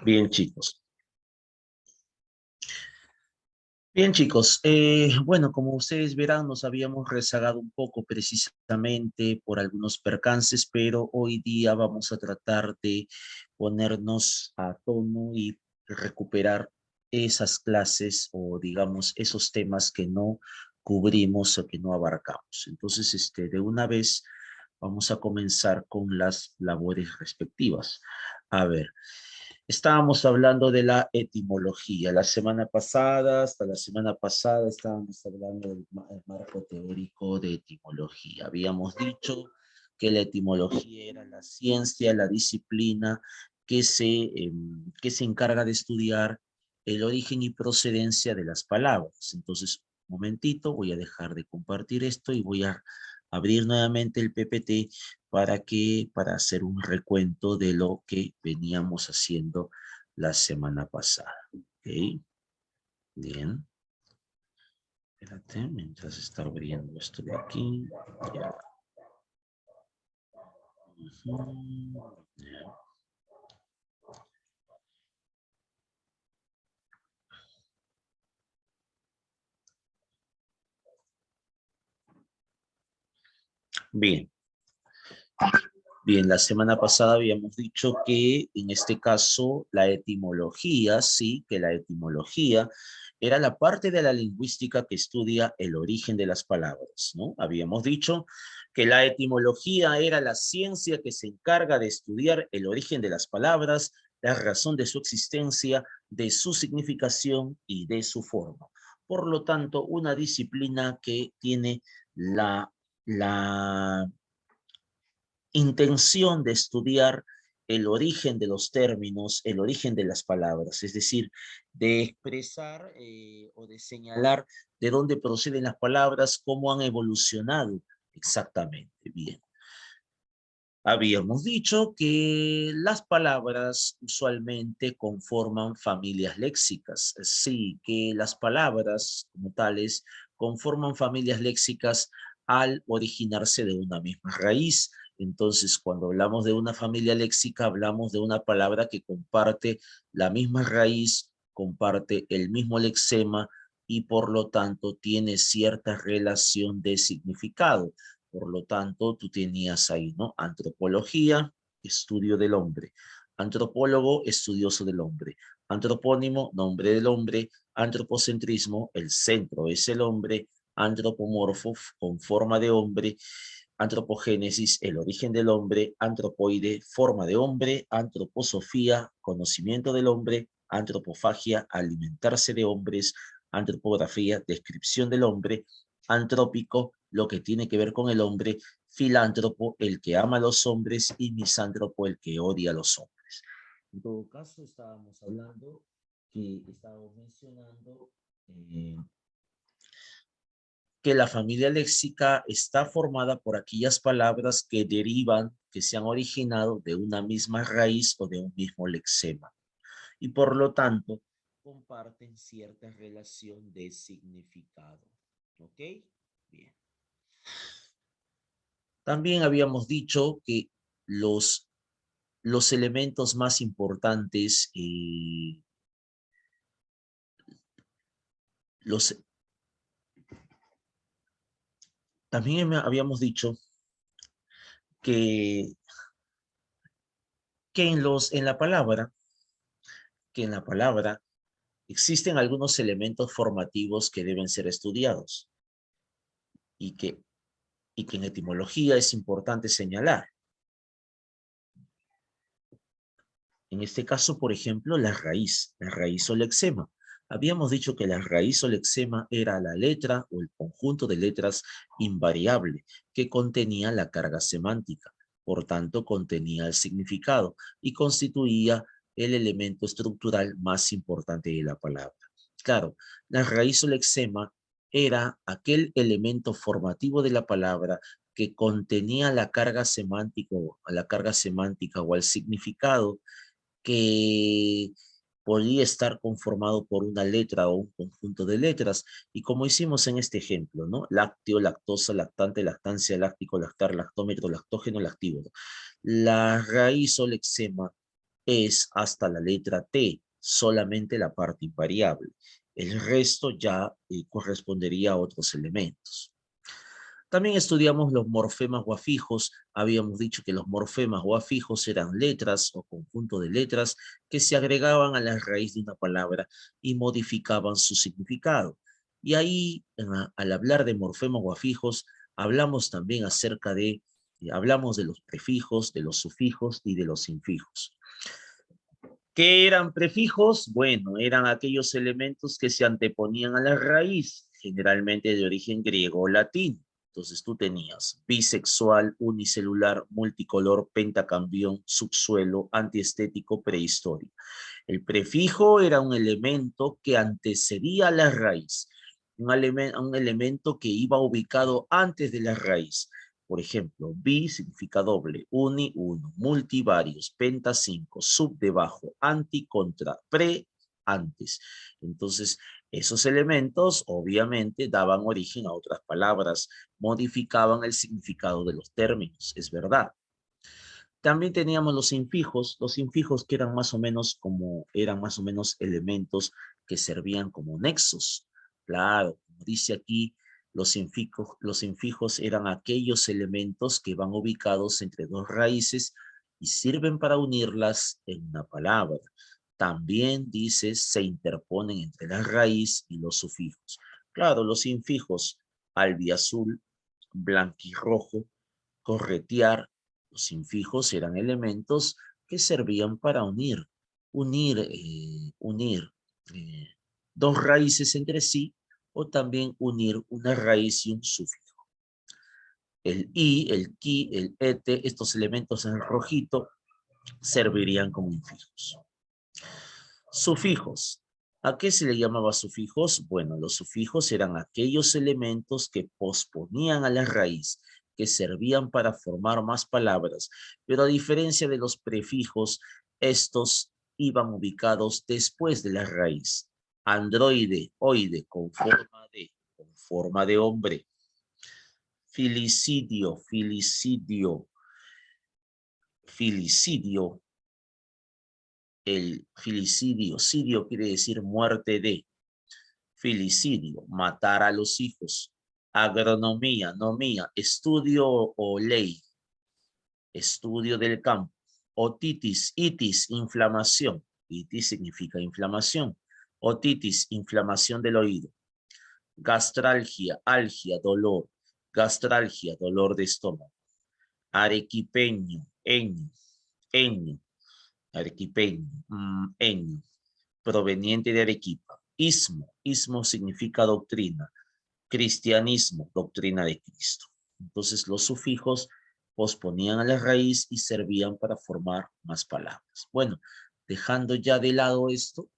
Bien, chicos. Bien, chicos. Bueno, como ustedes verán, nos habíamos rezagado un poco precisamente por algunos percances, pero hoy día vamos a tratar de ponernos a tono y recuperar esas clases o, digamos, esos temas que no cubrimos o que no abarcamos. Entonces, de una vez vamos a comenzar con las labores respectivas. A ver. Estábamos hablando de la etimología. Hasta la semana pasada estábamos hablando del marco teórico de etimología. Habíamos dicho que la etimología era la ciencia, la disciplina que se encarga de estudiar el origen y procedencia de las palabras. Entonces, un momentito, voy a dejar de compartir esto y voy a abrir nuevamente el PPT para hacer un recuento de lo que veníamos haciendo la semana pasada. ¿Ok? Bien. Espérate, mientras está abriendo esto de aquí. Ya. Ya. Bien. Bien, la semana pasada habíamos dicho que en este caso la etimología, sí, que la etimología era la parte de la lingüística que estudia el origen de las palabras, ¿no? Habíamos dicho que la etimología era la ciencia que se encarga de estudiar el origen de las palabras, la razón de su existencia, de su significación y de su forma. Por lo tanto, una disciplina que tiene la intención de estudiar el origen de los términos, el origen de las palabras, es decir, de expresar o de señalar de dónde proceden las palabras, cómo han evolucionado exactamente. Bien. Habíamos dicho que las palabras usualmente conforman familias léxicas. Sí, que las palabras como tales conforman familias léxicas al originarse de una misma raíz. Entonces, cuando hablamos de una familia léxica, hablamos de una palabra que comparte la misma raíz, comparte el mismo lexema y por lo tanto tiene cierta relación de significado. Por lo tanto, tú tenías ahí, ¿no? Antropología, estudio del hombre. Antropólogo, estudioso del hombre. Antropónimo, nombre del hombre. Antropocentrismo, el centro es el hombre. Antropomorfo, con forma de hombre. Antropogénesis, el origen del hombre. Antropoide, forma de hombre. Antroposofía, conocimiento del hombre. Antropofagia, alimentarse de hombres. Antropografía, descripción del hombre. Antrópico, lo que tiene que ver con el hombre. Filántropo, el que ama a los hombres. Y misántropo, el que odia a los hombres. En todo caso, estábamos mencionando que la familia léxica está formada por aquellas palabras que derivan, que se han originado de una misma raíz o de un mismo lexema. Y por lo tanto, comparten cierta relación de significado. ¿Ok? Bien. También habíamos dicho que los, los elementos más importantes, los, también habíamos dicho que, en la palabra, que en la palabra existen algunos elementos formativos que deben ser estudiados y que, y que en etimología es importante señalar. En este caso, por ejemplo, la raíz o lexema. Habíamos dicho que la raíz o lexema era la letra o el conjunto de letras invariable que contenía la carga semántica, por tanto contenía el significado y constituía el elemento estructural más importante de la palabra. Claro, la raíz o lexema era aquel elemento formativo de la palabra que contenía la carga semántica o el significado que podría estar conformado por una letra o un conjunto de letras. Y como hicimos en este ejemplo, ¿no? Lácteo, lactosa, lactante, lactancia, láctico, lactar, lactómetro, lactógeno, lactívoro. La raíz o lexema es hasta la letra T, solamente la parte invariable. El resto ya correspondería a otros elementos. También estudiamos los morfemas o afijos. Habíamos dicho que los morfemas o afijos eran letras o conjunto de letras que se agregaban a la raíz de una palabra y modificaban su significado. Y ahí, al hablar de morfemas o afijos, hablamos también acerca de, hablamos de los prefijos, de los sufijos y de los infijos. ¿Qué eran prefijos? Bueno, eran aquellos elementos que se anteponían a la raíz, generalmente de origen griego o latín. Entonces tú tenías bisexual, unicelular, multicolor, pentacambión, subsuelo, antiestético, prehistoria. El prefijo era un elemento que antecedía a la raíz, un elemento que iba ubicado antes de la raíz. Por ejemplo, bi significa doble, uni, uno, multi, varios, penta, cinco, sub, debajo, anti, contra, pre, antes. Entonces, esos elementos obviamente daban origen a otras palabras, modificaban el significado de los términos, es verdad. También teníamos los infijos que eran más o menos elementos que servían como nexos. Claro, como dice aquí, los infijos eran aquellos elementos que van ubicados entre dos raíces y sirven para unirlas en una palabra. También dice, se interponen entre la raíz y los sufijos. Claro, los infijos, albiazul, blanquirrojo, corretear, los infijos eran elementos que servían para unir eh, dos raíces entre sí o también unir una raíz y un sufijo. El i, el ki, el ete, estos elementos en rojito servirían como infijos. Sufijos. ¿A qué se le llamaba sufijos? Bueno, los sufijos eran aquellos elementos que posponían a la raíz, que servían para formar más palabras, pero a diferencia de los prefijos, estos iban ubicados después de la raíz. Androide, oide, con forma de hombre. Filicidio, filicidio. El filicidio, sidio quiere decir muerte de. Filicidio, matar a los hijos. Agronomía, nomía, estudio o ley, estudio del campo. Otitis, itis, inflamación. Itis significa inflamación. Otitis, inflamación del oído. Gastralgia, algia, dolor. Gastralgia, dolor de estómago. Arequipeño, eño, arequipeño, eño, proveniente de Arequipa. Ismo significa doctrina. Cristianismo, doctrina de Cristo. Entonces los sufijos posponían a la raíz y servían para formar más palabras. Bueno, dejando ya de lado esto,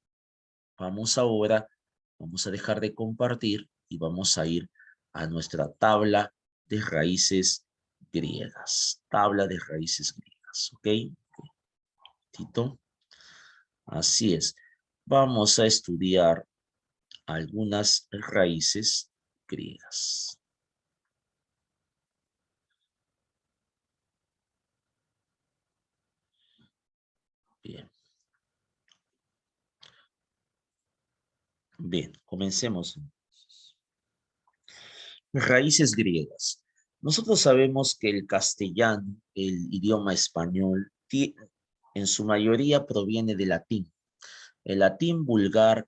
vamos a dejar de compartir y vamos a ir a nuestra tabla de raíces griegas. Tabla de raíces griegas, ¿ok? Tito. Así es. Vamos a estudiar algunas raíces griegas. Bien. Bien, comencemos. Raíces griegas. Nosotros sabemos que el castellano, el idioma español, en su mayoría proviene del latín. El latín vulgar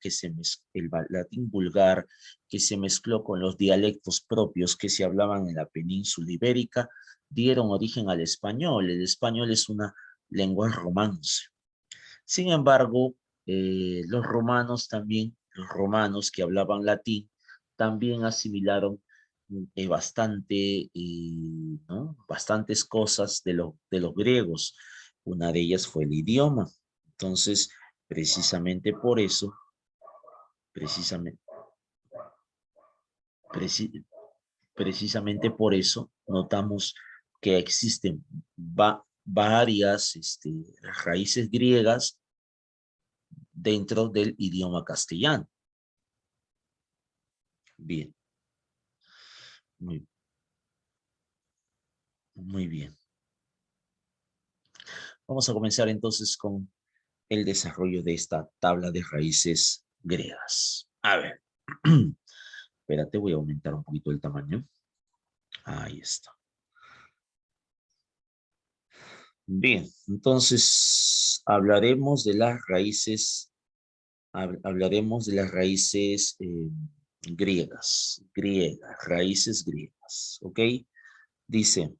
latín vulgar que se mezcló con los dialectos propios que se hablaban en la península ibérica dieron origen al español. El español es una lengua romance. Sin embargo, los romanos que hablaban latín, también asimilaron ¿no? Bastantes cosas de los griegos. Una de ellas fue el idioma. Entonces, precisamente por eso, precisamente, preci- precisamente por eso, notamos que existen varias raíces griegas dentro del idioma castellano. Bien, muy, muy bien. Vamos a comenzar entonces con el desarrollo de esta tabla de raíces griegas. A ver, espérate, voy a aumentar un poquito el tamaño. Ahí está. Bien, entonces hablaremos de las raíces, hablaremos de las raíces griegas, raíces griegas, ¿ok? Dice,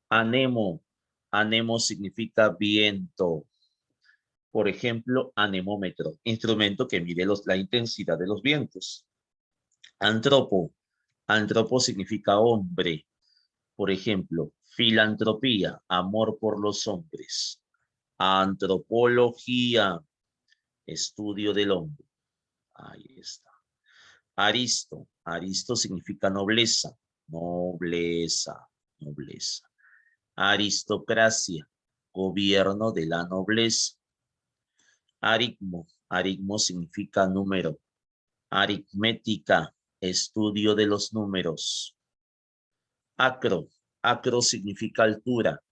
anemo, anemo significa viento. Por ejemplo, anemómetro, instrumento que mide la intensidad de los vientos. Antropo, antropo significa hombre. Por ejemplo, filantropía, amor por los hombres. Antropología, estudio del hombre. Ahí está. Aristo, aristo significa nobleza, nobleza, nobleza. Aristocracia, gobierno de la nobleza. Aritmo, aritmo significa número. Aritmética, estudio de los números. Acro, acro significa altura.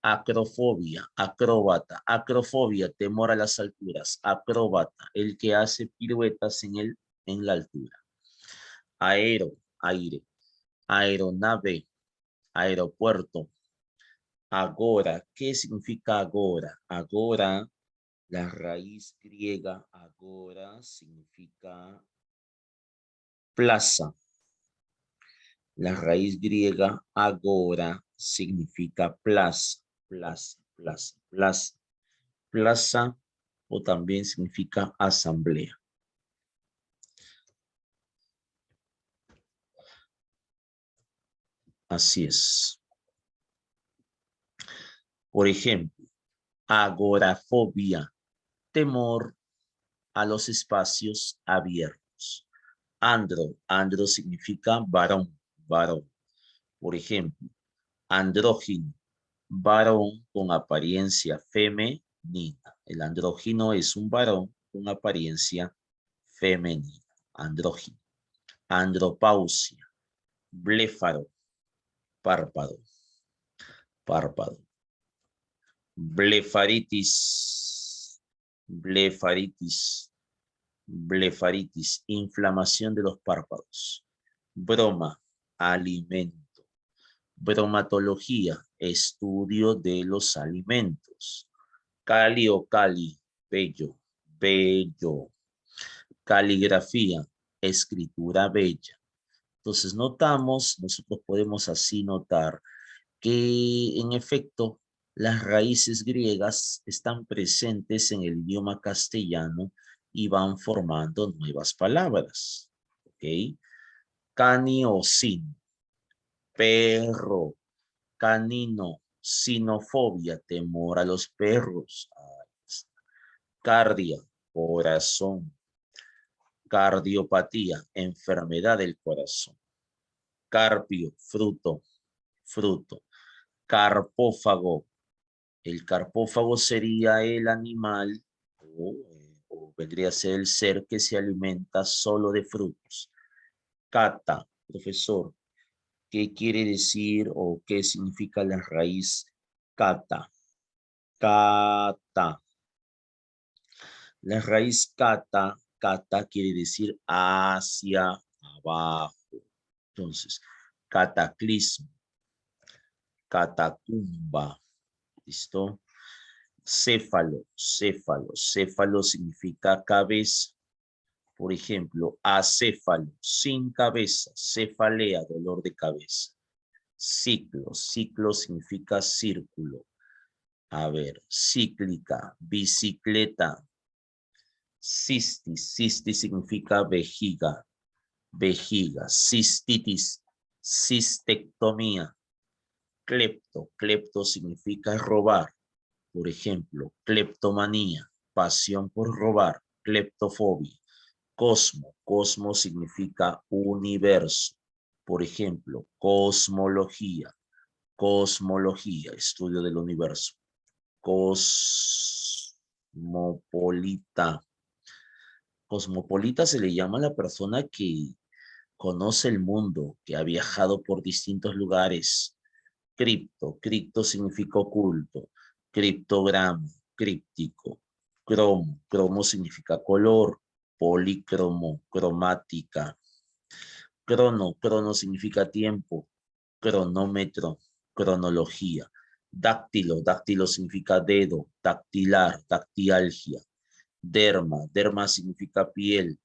Acrofobia, acróbata, acrofobia, temor a las alturas. Acróbata, el que hace piruetas en la altura. Aero, aire. Aeronave, aeropuerto. Agora, ¿qué significa agora? Agora, la raíz griega agora significa plaza. La raíz griega agora significa plaza, plaza, plaza, plaza. Plaza o también significa asamblea. Así es. Por ejemplo, agorafobia, temor a los espacios abiertos. Andro, andro significa varón, varón. Por ejemplo, andrógino, varón con apariencia femenina. El andrógino es un varón con apariencia femenina. Andrógino. Andropausia, bléfaro, párpado, párpado. Blefaritis, blefaritis, blefaritis, inflamación de los párpados. Broma, alimento. Bromatología, estudio de los alimentos. Cali o cali, bello, bello. Caligrafía, escritura bella. Entonces nosotros podemos así notar que en efecto las raíces griegas están presentes en el idioma castellano y van formando nuevas palabras. ¿Ok? Cani o sin, perro, canino, sinofobia, temor a los perros. Cardia, corazón. Cardiopatía, enfermedad del corazón. Carpio, fruto, fruto. Carpófago, el carpófago sería el animal o vendría a ser el ser que se alimenta solo de frutos. Cata, profesor, ¿qué quiere decir o qué significa la raíz cata? Cata. La raíz cata, cata quiere decir hacia abajo. Entonces, cataclismo, catacumba, ¿listo? Céfalo, céfalo, céfalo significa cabeza. Por ejemplo, acéfalo, sin cabeza, cefalea, dolor de cabeza. Ciclo, ciclo significa círculo. A ver, cíclica, bicicleta. Cistis, cistis significa vejiga, vejiga. Cistitis, cistectomía. Clepto, clepto significa robar. Por ejemplo, cleptomanía, pasión por robar, cleptofobia. Cosmo, cosmo significa universo. Por ejemplo, cosmología, cosmología, estudio del universo. Cosmopolita. Cosmopolita se le llama a la persona que conoce el mundo, que ha viajado por distintos lugares. Cripto, cripto significa oculto. Criptograma, críptico. Cromo, cromo significa color. Polícromo, cromática. Crono, crono significa tiempo. Cronómetro, cronología. Dáctilo, dáctilo significa dedo. Dactilar, dactialgia. Derma, derma significa piel.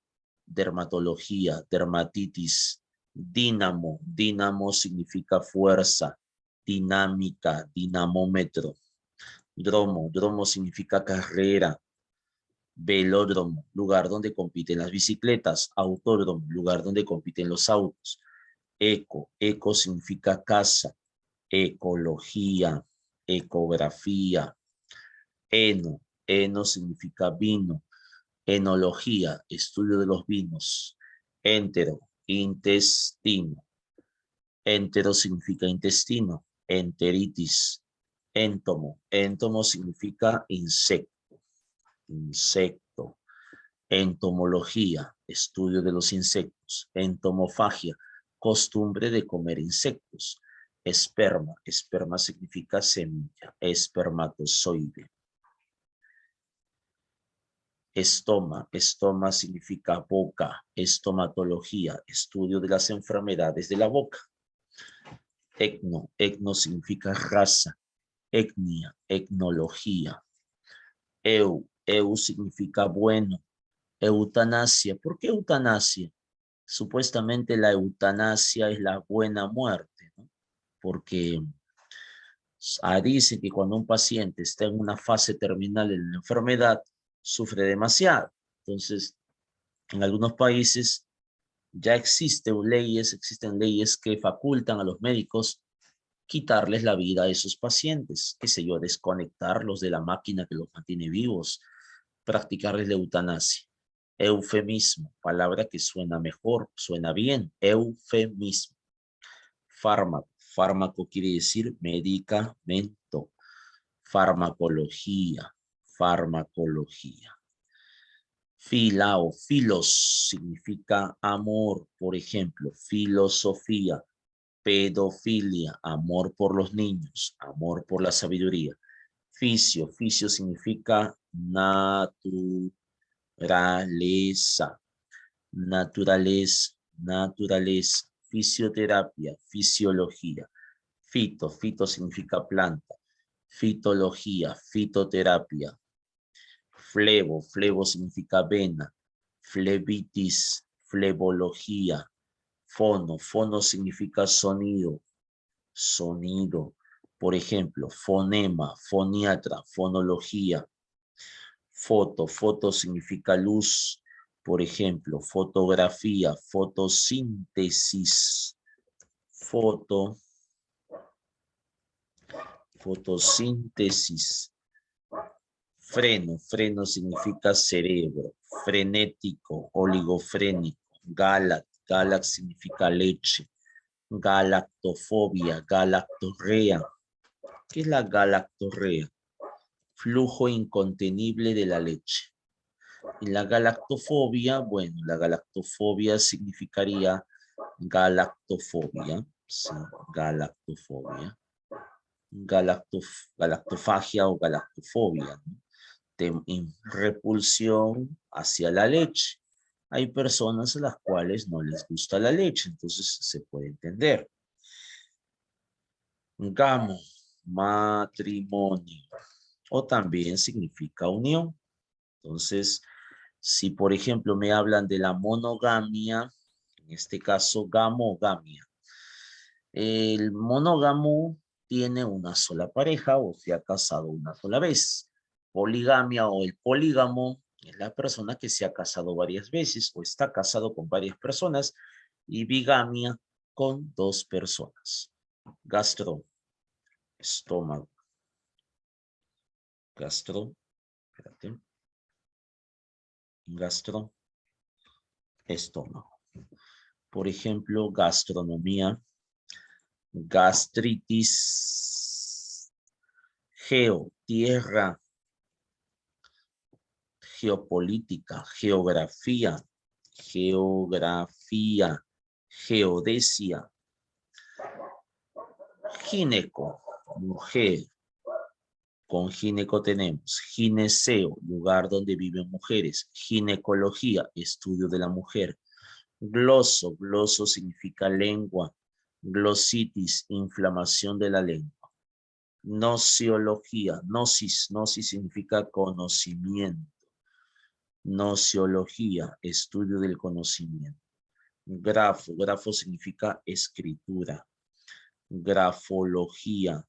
Dermatología, dermatitis. Dínamo, dínamo significa fuerza. Dinámica, dinamómetro. Dromo, dromo significa carrera. Velódromo, lugar donde compiten las bicicletas. Autódromo, lugar donde compiten los autos. Eco, eco significa casa. Ecología, ecografía. Eno, eno significa vino. Enología, estudio de los vinos. Entero, intestino. Entero significa intestino. Enteritis. Éntomo, éntomo significa insecto. Insecto. Entomología, estudio de los insectos. Entomofagia, costumbre de comer insectos. Esperma, esperma significa semilla. Espermatozoide. Estoma, estoma significa boca. Estomatología, estudio de las enfermedades de la boca. Etno, etno significa raza. Etnia, etnología. Eu significa bueno. Eutanasia, ¿por qué eutanasia? Supuestamente la eutanasia es la buena muerte, ¿no? Porque dice que cuando un paciente está en una fase terminal de la enfermedad, sufre demasiado. Entonces, en algunos países ya existen leyes que facultan a los médicos quitarles la vida a esos pacientes, qué sé yo, desconectarlos de la máquina que los mantiene vivos, practicarles la eutanasia. Eufemismo, palabra que suena mejor, suena bien, eufemismo. Fármaco, fármaco quiere decir medicamento. Farmacología, farmacología. Fila o filos significa amor, por ejemplo, filosofía. Pedofilia, amor por los niños, amor por la sabiduría. Ficio, ficio significa naturaleza, naturaleza, naturaleza. Fisioterapia, fisiología. Fito, fito significa planta. Fitología, fitoterapia. Flevo, flevo significa vena. Flebitis, flebología. Fono, fono significa sonido, sonido. Por ejemplo, fonema, foniatra, fonología. Foto, foto significa luz. Por ejemplo, fotografía, fotosíntesis. Foto, fotosíntesis. Freno, freno significa cerebro. Frenético, oligofrénico. Gálax, gálax significa leche. Galactofobia, galactorrea. ¿Qué es la galactorrea? Flujo incontenible de la leche. Y la galactofobia, bueno, la galactofobia significaría galactofobia, sí, galactofobia, galactofagia o galactofobia, ¿no? Repulsión hacia la leche. Hay personas a las cuales no les gusta la leche, entonces se puede entender. Gamo, matrimonio, o también significa unión. Entonces, si por ejemplo me hablan de la monogamia, en este caso gamogamia, el monógamo tiene una sola pareja o se ha casado una sola vez. Poligamia o el polígamo es la persona que se ha casado varias veces o está casado con varias personas, y bigamia con dos personas. Gastro, estómago. Gastro, espérate. Gastro, estómago. Por ejemplo, gastronomía, gastritis, geo, tierra, geopolítica, geografía, geografía, geodesia, gineco, mujer, Con gineco tenemos gineceo, lugar donde viven mujeres. Ginecología, estudio de la mujer. Gloso, gloso significa lengua. Glositis, inflamación de la lengua. Nociología, gnosis significa conocimiento. Nociología, estudio del conocimiento. Grafo significa escritura. Grafología,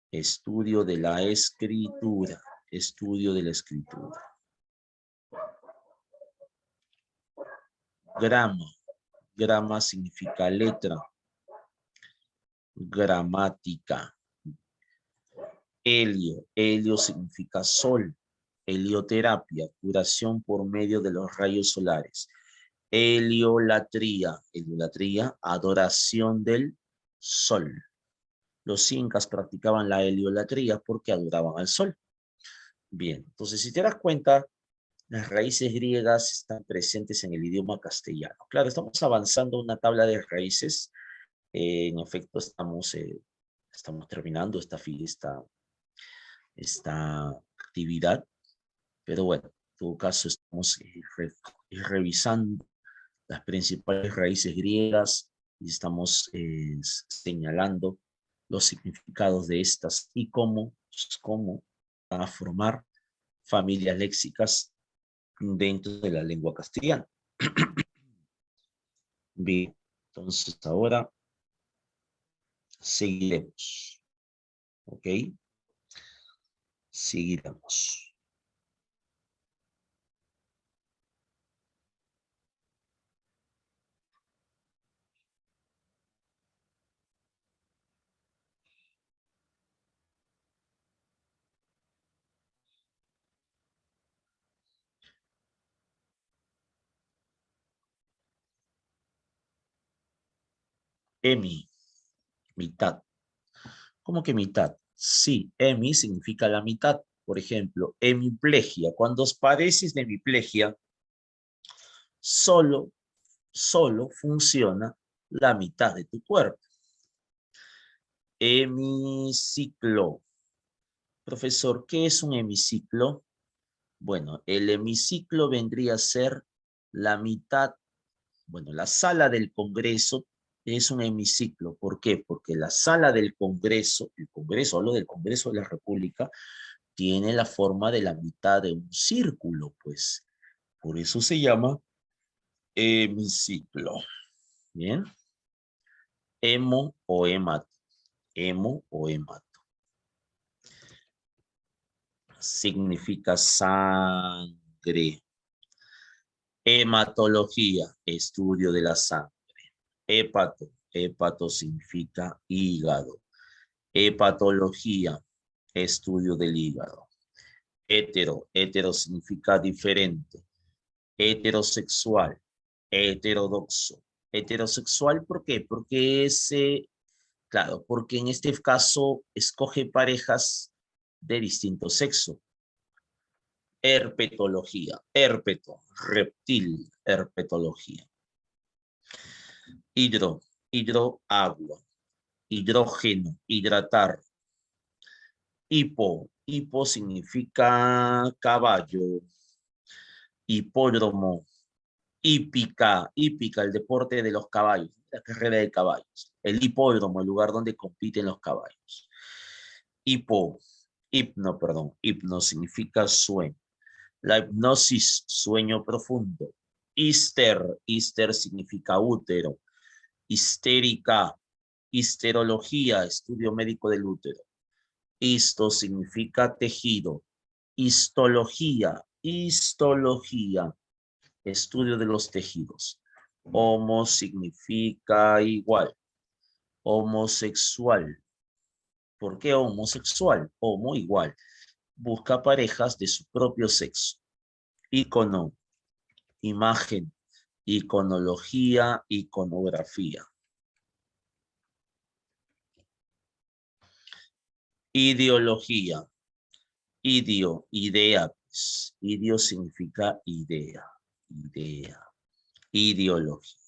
estudio de la escritura. Estudio de la escritura. Grama significa letra. Gramática. Helio significa sol. Helioterapia, curación por medio de los rayos solares. Heliolatría, adoración del sol. Los incas practicaban la heliolatría porque adoraban al sol. Bien, entonces si te das cuenta, las raíces griegas están presentes en el idioma castellano. Claro, estamos avanzando una tabla de raíces. En efecto, estamos terminando esta actividad. Pero bueno, en todo caso estamos revisando las principales raíces griegas y estamos señalando los significados de estas y cómo van a formar familias léxicas dentro de la lengua castellana. Bien, entonces ahora seguiremos. ¿Ok? Seguiremos. Emi, mitad. ¿Cómo que mitad? Sí, hemi significa la mitad. Por ejemplo, hemiplegia. Cuando padeces de hemiplegia, solo funciona la mitad de tu cuerpo. Hemiciclo. Profesor, ¿qué es un hemiciclo? Bueno, el hemiciclo vendría a ser la mitad, bueno, la sala del Congreso es un hemiciclo. ¿Por qué? Porque la sala del Congreso, hablo del Congreso de la República, tiene la forma de la mitad de un círculo, pues. Por eso se llama hemiciclo. Bien. Hemo o hemato. Hemo o hemato. Significa sangre. Hematología, estudio de la sangre. Hepato significa hígado. Hepatología, estudio del hígado. Hetero significa diferente. Heterosexual, heterodoxo. Heterosexual, ¿por qué? Porque claro, porque en este caso escoge parejas de distinto sexo. Herpetología, reptil, herpetología. Agua. Hidrógeno, hidratar. Hipo significa caballo. Hipódromo. Hípica, el deporte de los caballos, la carrera de caballos. El hipódromo, el lugar donde compiten los caballos. Hipno significa sueño. La hipnosis, sueño profundo. Hister significa útero. Histérica, histerología, estudio médico del útero. Histo significa tejido. Histología, estudio de los tejidos. Homo significa igual. Homosexual. ¿Por qué homosexual? Homo igual. Busca parejas de su propio sexo. Icono, imagen. Iconología, iconografía. Ideología. Idea. Ideo significa idea. Ideología.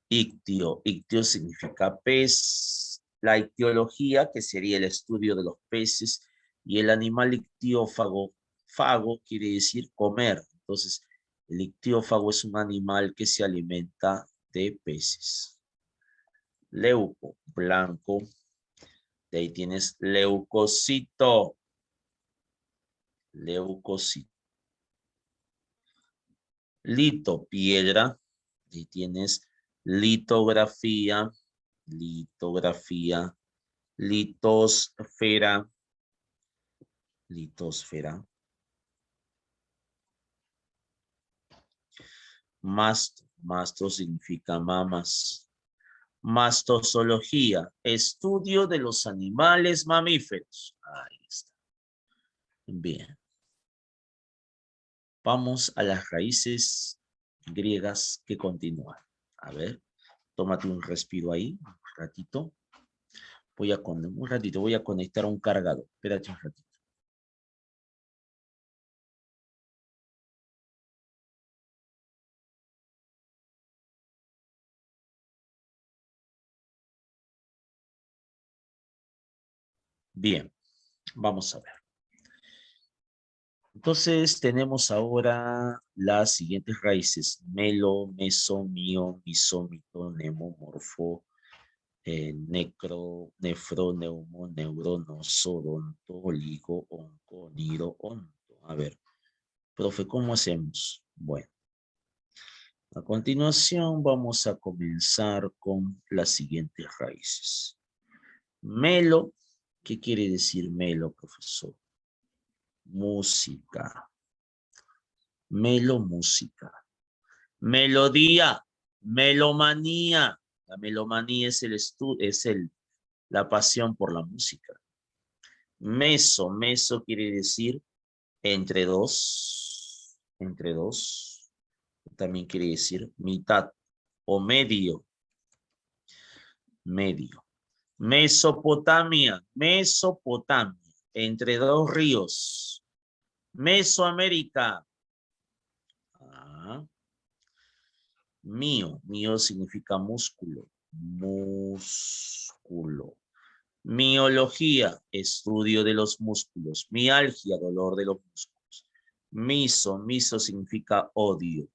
Ictio significa pez. La ictiología, que sería el estudio de los peces, Y el animal ictiófago, fago quiere decir comer. Entonces, el ictiófago es un animal que se alimenta de peces. Leuco, blanco. De ahí tienes leucocito. Leucocito. Lito, piedra. De ahí tienes litografía. Litografía. Litosfera. Litosfera. Masto. Masto significa mamas. Mastozoología, estudio de los animales mamíferos. Ahí está. Bien. Vamos a las raíces griegas que continúan. A ver, tómate un respiro ahí, un ratito. Voy a conectar un cargador. Espérate un ratito. Bien, vamos a ver. Entonces tenemos ahora las siguientes raíces. Melo, meso, mio, miso, mito, nemo, morfo, necro, nefro, neumo, neuro, noso, odonto, oligo, onco, nido, onto. A ver, profe, ¿cómo hacemos? Bueno, a continuación vamos a comenzar con las siguientes raíces. Melo, ¿qué quiere decir melo, profesor? Música. Melo, música. Melodía, melomanía. La melomanía es la pasión por la música. Meso, meso quiere decir entre dos, entre dos. También quiere decir mitad o medio, medio. Mesopotamia, Mesopotamia, entre dos ríos. Mesoamérica. Ah. Mío, mío significa músculo, músculo. Miología, estudio de los músculos. Mialgia, dolor de los músculos. Miso, miso significa odio.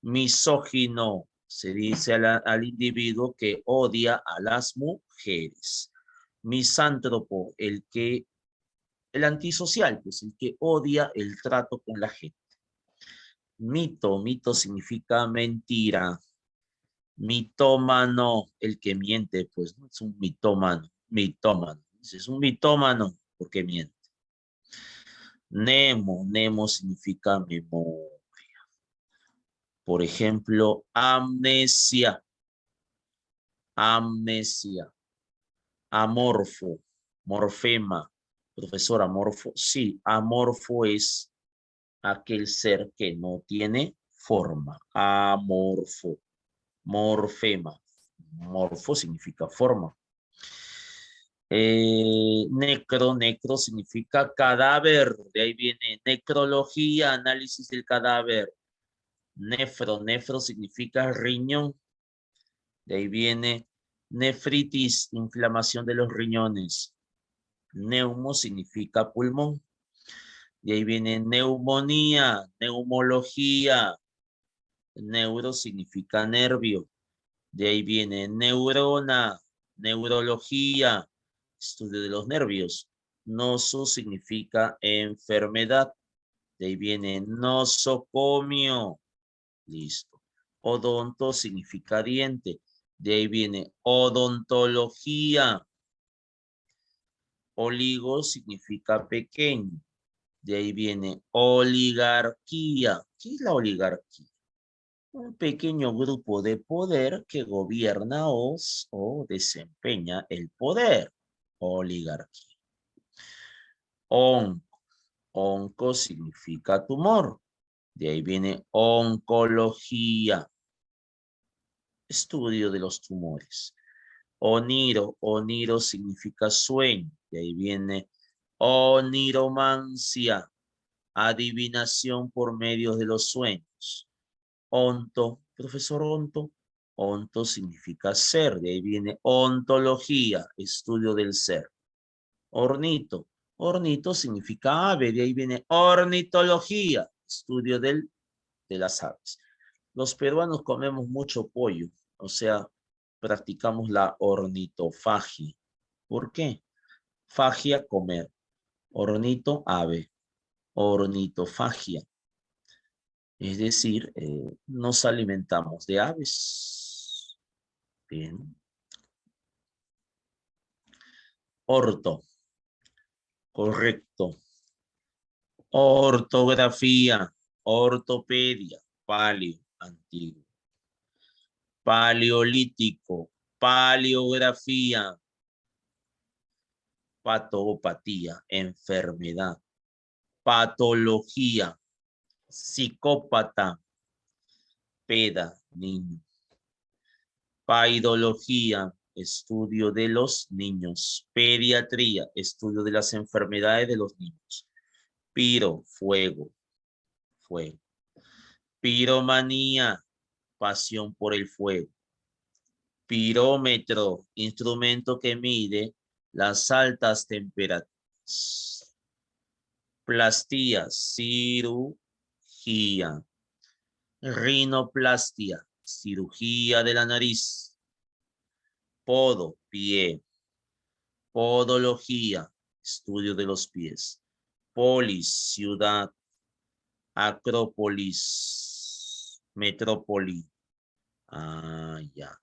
Misógino, se dice al individuo que odia a las mujeres. Misántropo, el antisocial, pues el que odia el trato con la gente. Mito, mito significa mentira. Mitómano, el que miente, pues no es un mitómano, mitómano. Es un mitómano porque miente. Nemo, Nemo significa memoria. Por ejemplo, amnesia, amnesia. Amorfo, morfema. Profesor, amorfo, sí, amorfo es aquel ser que no tiene forma. Amorfo, morfema. Morfo significa forma. Necro, necro significa cadáver, de ahí viene necrología, análisis del cadáver. Nefro, nefro significa riñón, de ahí viene nefritis, inflamación de los riñones. Neumo significa pulmón, de ahí viene neumonía, neumología. Neuro significa nervio, de ahí viene neurona, neurología, estudio de los nervios. Noso significa enfermedad. De ahí viene nosocomio. Listo. Odonto significa diente. De ahí viene odontología. Oligo significa pequeño. De ahí viene oligarquía. ¿Qué es la oligarquía? Un pequeño grupo de poder que gobierna o desempeña el poder. Oligarquía. Onco. Onco significa tumor. De ahí viene oncología. Estudio de los tumores. Oniro. Oniro significa sueño. De ahí viene oniromancia. Adivinación por medio de los sueños. Onto, profesor Onto. Onto significa ser, de ahí viene ontología, estudio del ser. Ornito, Ornito significa ave, de ahí viene ornitología, estudio de las aves. Los peruanos comemos mucho pollo, o sea, practicamos la ornitofagia. ¿Por qué? Fagia, comer. Ornito, ave. Ornitofagia. Es decir, nos alimentamos de aves. Bien. Orto. Correcto. Ortografía. Ortopedia. Paleo. Antiguo. Paleolítico. Paleografía. Patopatía. Enfermedad. Patología. Psicópata. Peda. Niño. Paidología, estudio de los niños. Pediatría, estudio de las enfermedades de los niños. Piro, fuego, fuego. Piromanía, pasión por el fuego. Pirómetro, instrumento que mide las altas temperaturas. Plastía, cirugía. Rinoplastia, cirugía de la nariz. Podo, pie. Podología, estudio de los pies. Polis, ciudad. Acrópolis, metrópoli. Ah, ya.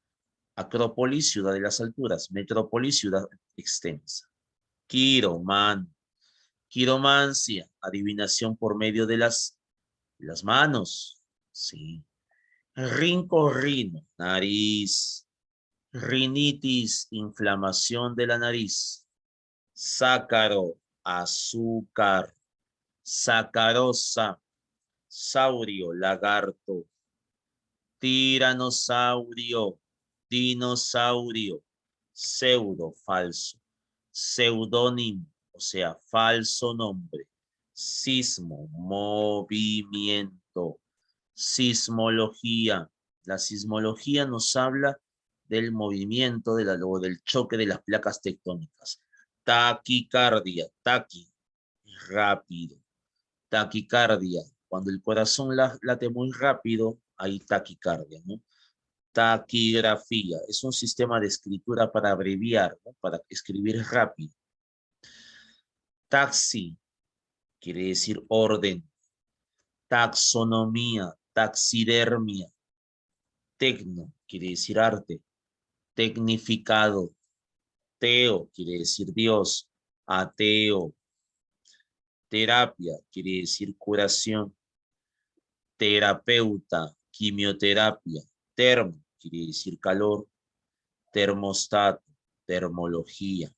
Acrópolis, ciudad de las alturas. Metrópolis, ciudad extensa. Quiromán, quiromancia, adivinación por medio de las manos. Sí. Rincorrino, nariz. Rinitis, inflamación de la nariz. Sácaro, azúcar. Sacarosa, saurio, lagarto. Tiranosaurio, dinosaurio. Pseudo, falso. Seudónimo, o sea, falso nombre. Sismo, movimiento. Sismología. La sismología nos habla del movimiento o del choque de las placas tectónicas. Taquicardia, taqui, rápido. Taquicardia, cuando el corazón late muy rápido, hay taquicardia, ¿no? Taquigrafía, es un sistema de escritura para abreviar, ¿no? Para escribir rápido. Taxi, quiere decir orden. Taxonomía, taxidermia. Tecno, quiere decir arte. Tecnificado. Teo, quiere decir Dios. Ateo. Terapia, quiere decir curación. Terapeuta, quimioterapia. Termo, quiere decir calor. Termostato, termología.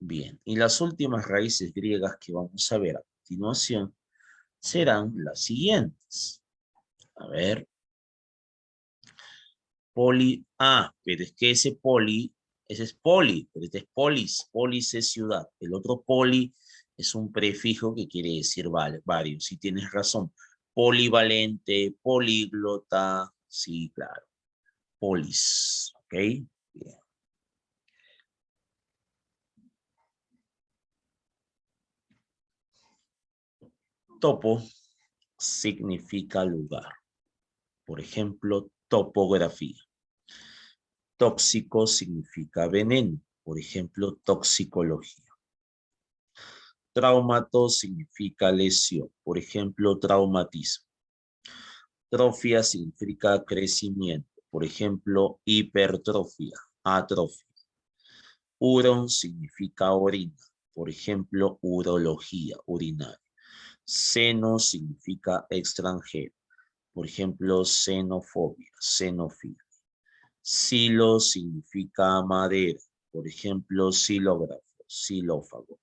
Bien, y las últimas raíces griegas que vamos a ver a continuación serán las siguientes. A ver. Pero es que ese es poli, pero este es polis es ciudad. El otro poli es un prefijo que quiere decir varios, si tienes razón. Polivalente, políglota, sí, claro. Polis, ¿ok? Bien. Topo significa lugar. Por ejemplo, topografía. Tóxico significa veneno. Por ejemplo, toxicología. Traumato significa lesión. Por ejemplo, traumatismo. Trofia significa crecimiento. Por ejemplo, hipertrofia, atrofia. Uron significa orina. Por ejemplo, urología, urinaria. Seno significa extranjero. Por ejemplo, xenofobia, xenofilia. Silo significa madera. Por ejemplo, xilógrafo, xilófago.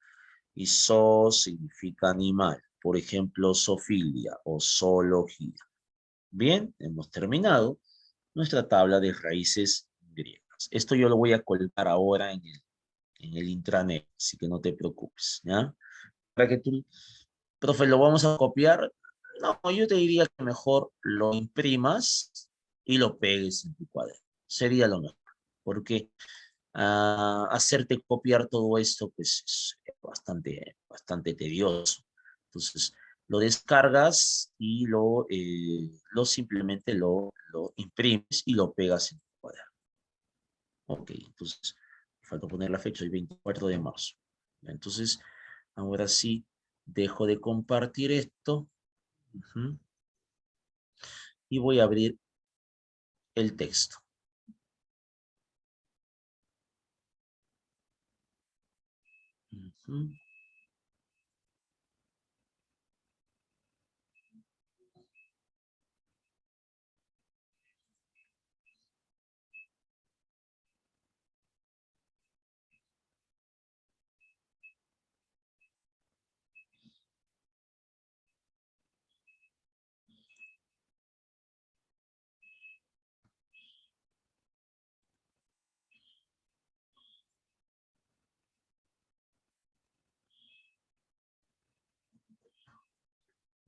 Y significa animal. Por ejemplo, zoofilia o zoología. Bien, hemos terminado nuestra tabla de raíces griegas. Esto yo lo voy a colgar ahora en el intranet, así que no te preocupes, ¿ya? Para que tú, profe, ¿lo vamos a copiar? No, yo te diría que mejor lo imprimas y lo pegues en tu cuaderno. Sería lo mejor, porque hacerte copiar todo esto, pues es bastante tedioso. Entonces, lo descargas y lo simplemente lo imprimes y lo pegas en tu cuaderno. Ok, entonces, falta poner la fecha, el 24 de marzo. Entonces, ahora sí, dejo de compartir esto. Ujú, y voy a abrir el texto. Ujú.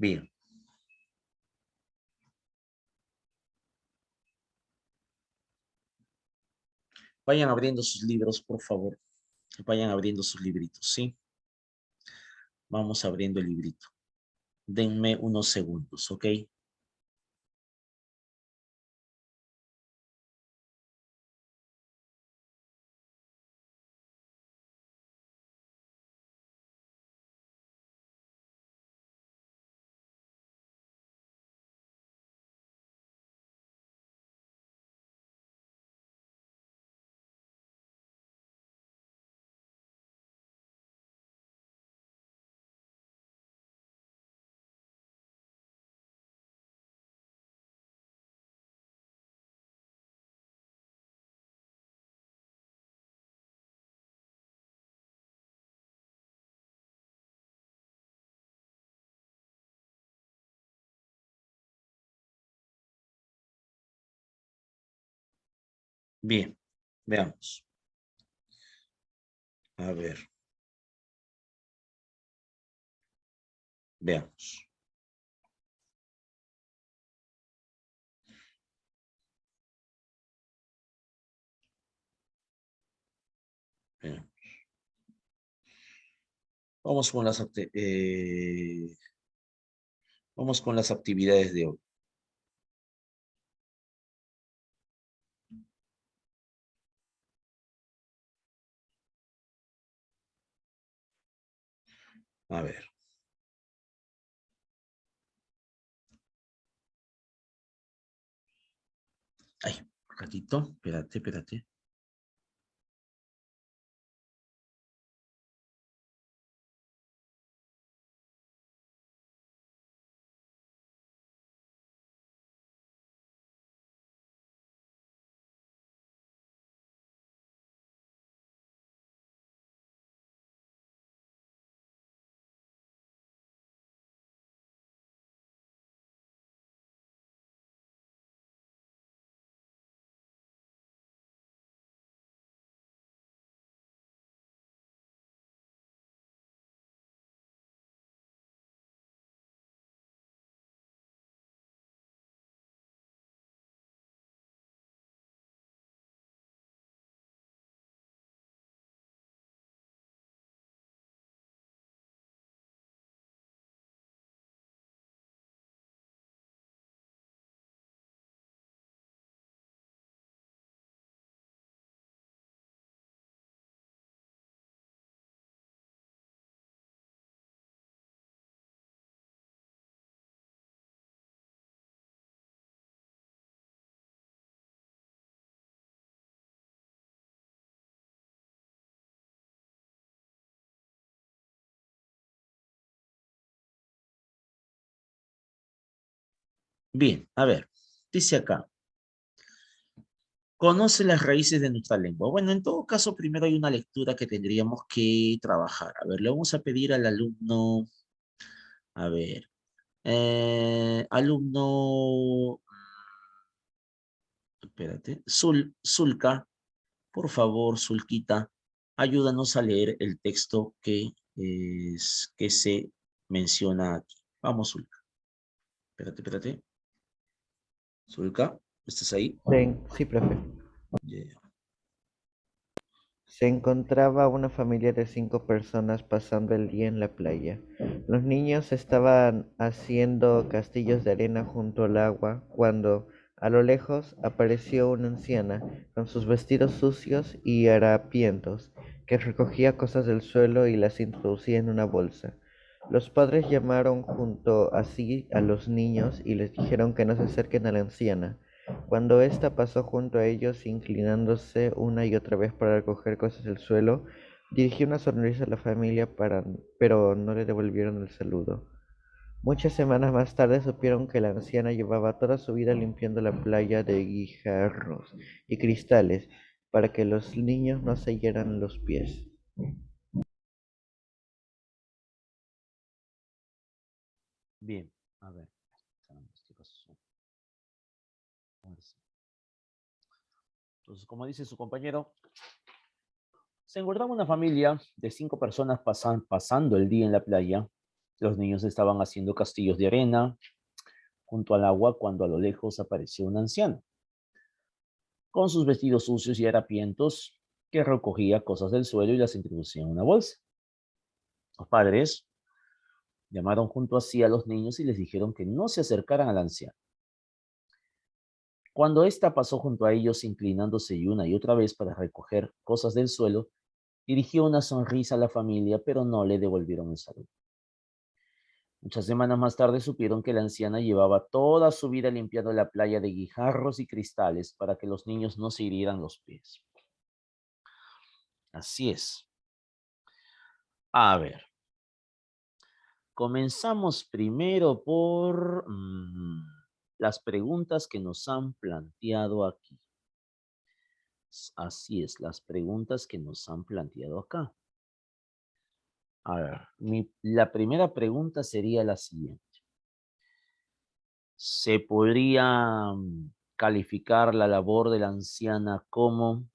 Bien, vayan abriendo sus libros, por favor. Vayan abriendo sus libritos, ¿sí? Vamos abriendo el librito. Denme unos segundos, ¿ok? Bien, veamos. A ver, veamos. Veamos. Vamos con vamos con las actividades de hoy. A ver. Ay, un ratito. Espérate. Bien, a ver. Dice acá. Conoce las raíces de nuestra lengua. Bueno, en todo caso, primero hay una lectura que tendríamos que trabajar. A ver, le vamos a pedir al alumno, a ver, alumno, espérate, Zulka, por favor, Zulquita, ayúdanos a leer el texto que se menciona aquí. Vamos, Zulka. Espérate. Zulka, ¿estás ahí? Sí, profe. Yeah. Se encontraba una familia de 5 personas pasando el día en la playa. Los niños estaban haciendo castillos de arena junto al agua cuando, a lo lejos, apareció una anciana con sus vestidos sucios y harapientos, que recogía cosas del suelo y las introducía en una bolsa. Los padres llamaron junto a sí a los niños y les dijeron que no se acerquen a la anciana. Cuando ésta pasó junto a ellos, inclinándose una y otra vez para recoger cosas del suelo, dirigió una sonrisa a la familia, pero no le devolvieron el saludo. Muchas semanas más tarde supieron que la anciana llevaba toda su vida limpiando la playa de guijarros y cristales para que los niños no se hieran los pies. Bien, a ver. Caramba, ¿qué pasó? Ahora sí. Entonces, como dice su compañero, se encontraba una familia de 5 personas pasando el día en la playa. Los niños estaban haciendo castillos de arena junto al agua cuando a lo lejos apareció una anciana, con sus vestidos sucios y harapientos, que recogía cosas del suelo y las introducía en una bolsa. Los padres llamaron junto a sí a los niños y les dijeron que no se acercaran a la anciana. Cuando ésta pasó junto a ellos, inclinándose una y otra vez para recoger cosas del suelo, dirigió una sonrisa a la familia, pero no le devolvieron el saludo. Muchas semanas más tarde supieron que la anciana llevaba toda su vida limpiando la playa de guijarros y cristales para que los niños no se hirieran los pies. Así es. A ver, comenzamos primero por las preguntas que nos han planteado aquí. Así es, las preguntas que nos han planteado acá. A ver, la primera pregunta sería la siguiente. ¿Se podría calificar la labor de la anciana como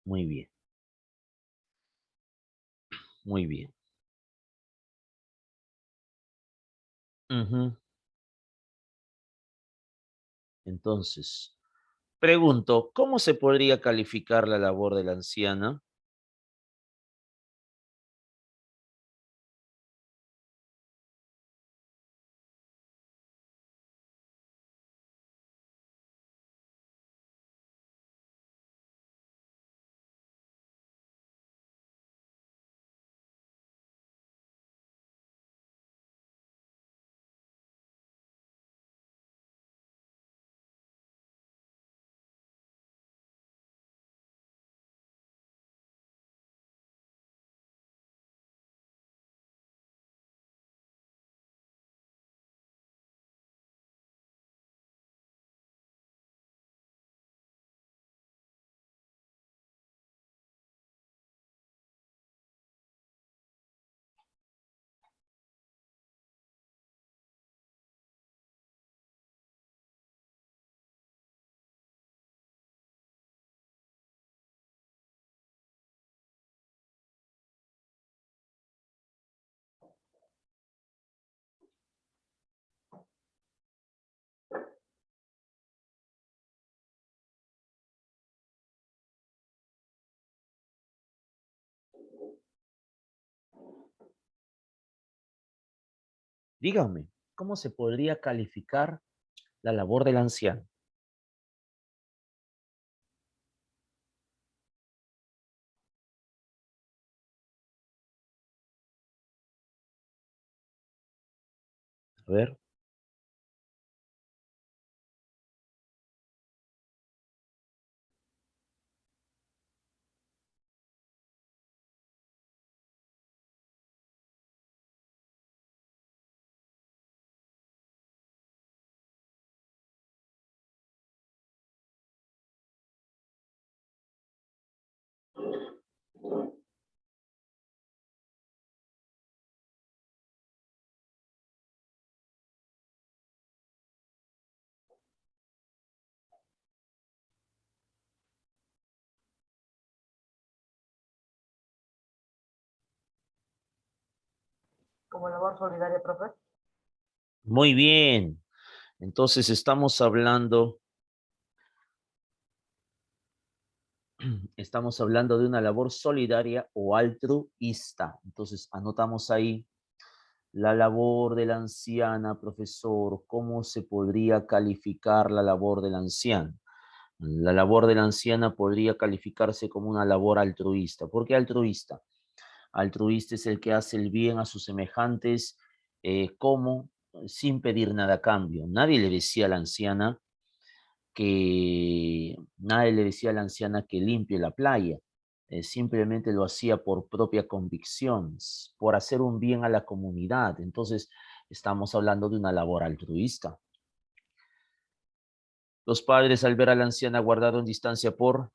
muy bien, muy bien. Ujú. Entonces, pregunto, ¿cómo se podría calificar la labor de la anciana? Díganme, ¿cómo se podría calificar la labor del anciano? A ver, Como labor solidaria, profe. Muy bien. Entonces estamos hablando de una labor solidaria o altruista. Entonces anotamos ahí la labor de la anciana, profesor. ¿Cómo se podría calificar la labor de la anciana? La labor de la anciana podría calificarse como una labor altruista. ¿Por qué altruista? Altruista es el que hace el bien a sus semejantes, como sin pedir nada a cambio. Nadie le decía a la anciana que limpie la playa. Simplemente lo hacía por propia convicción, por hacer un bien a la comunidad. Entonces, estamos hablando de una labor altruista. Los padres, al ver a la anciana, guardaron distancia por...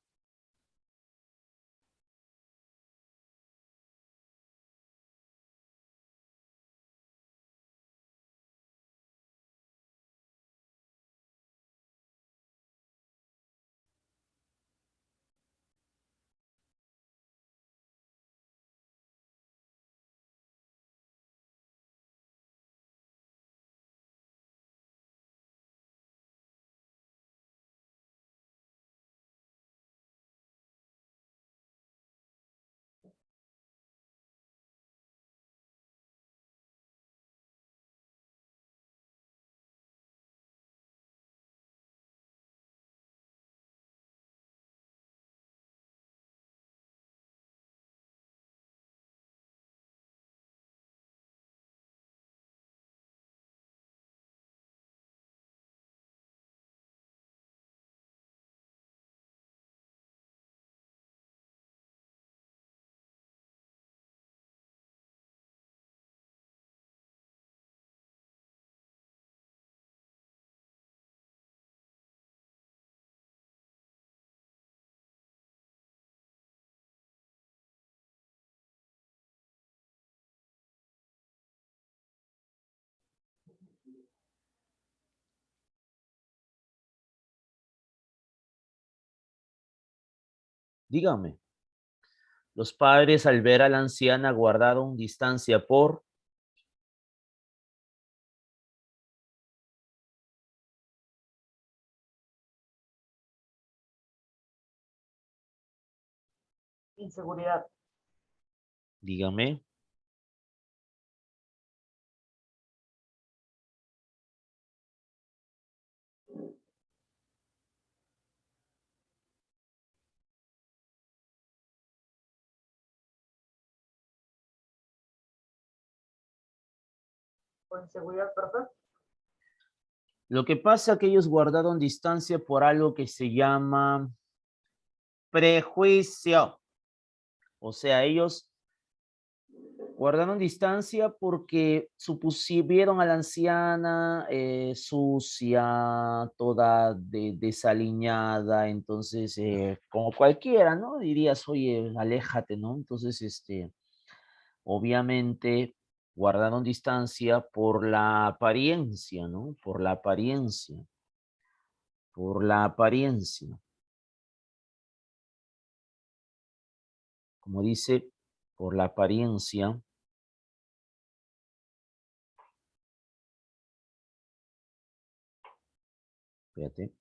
Dígame. Los padres, al ver a la anciana, guardaron distancia por... Inseguridad. Dígame. Por inseguridad, profe. Lo que pasa es que ellos guardaron distancia por algo que se llama prejuicio. O sea, ellos guardaron distancia porque vieron a la anciana sucia, toda desaliñada, entonces, como cualquiera, ¿no? Dirías, oye, aléjate, ¿no? Entonces, obviamente guardaron distancia por la apariencia, ¿no? Por la apariencia, por la apariencia. Como dice, por la apariencia, fíjate,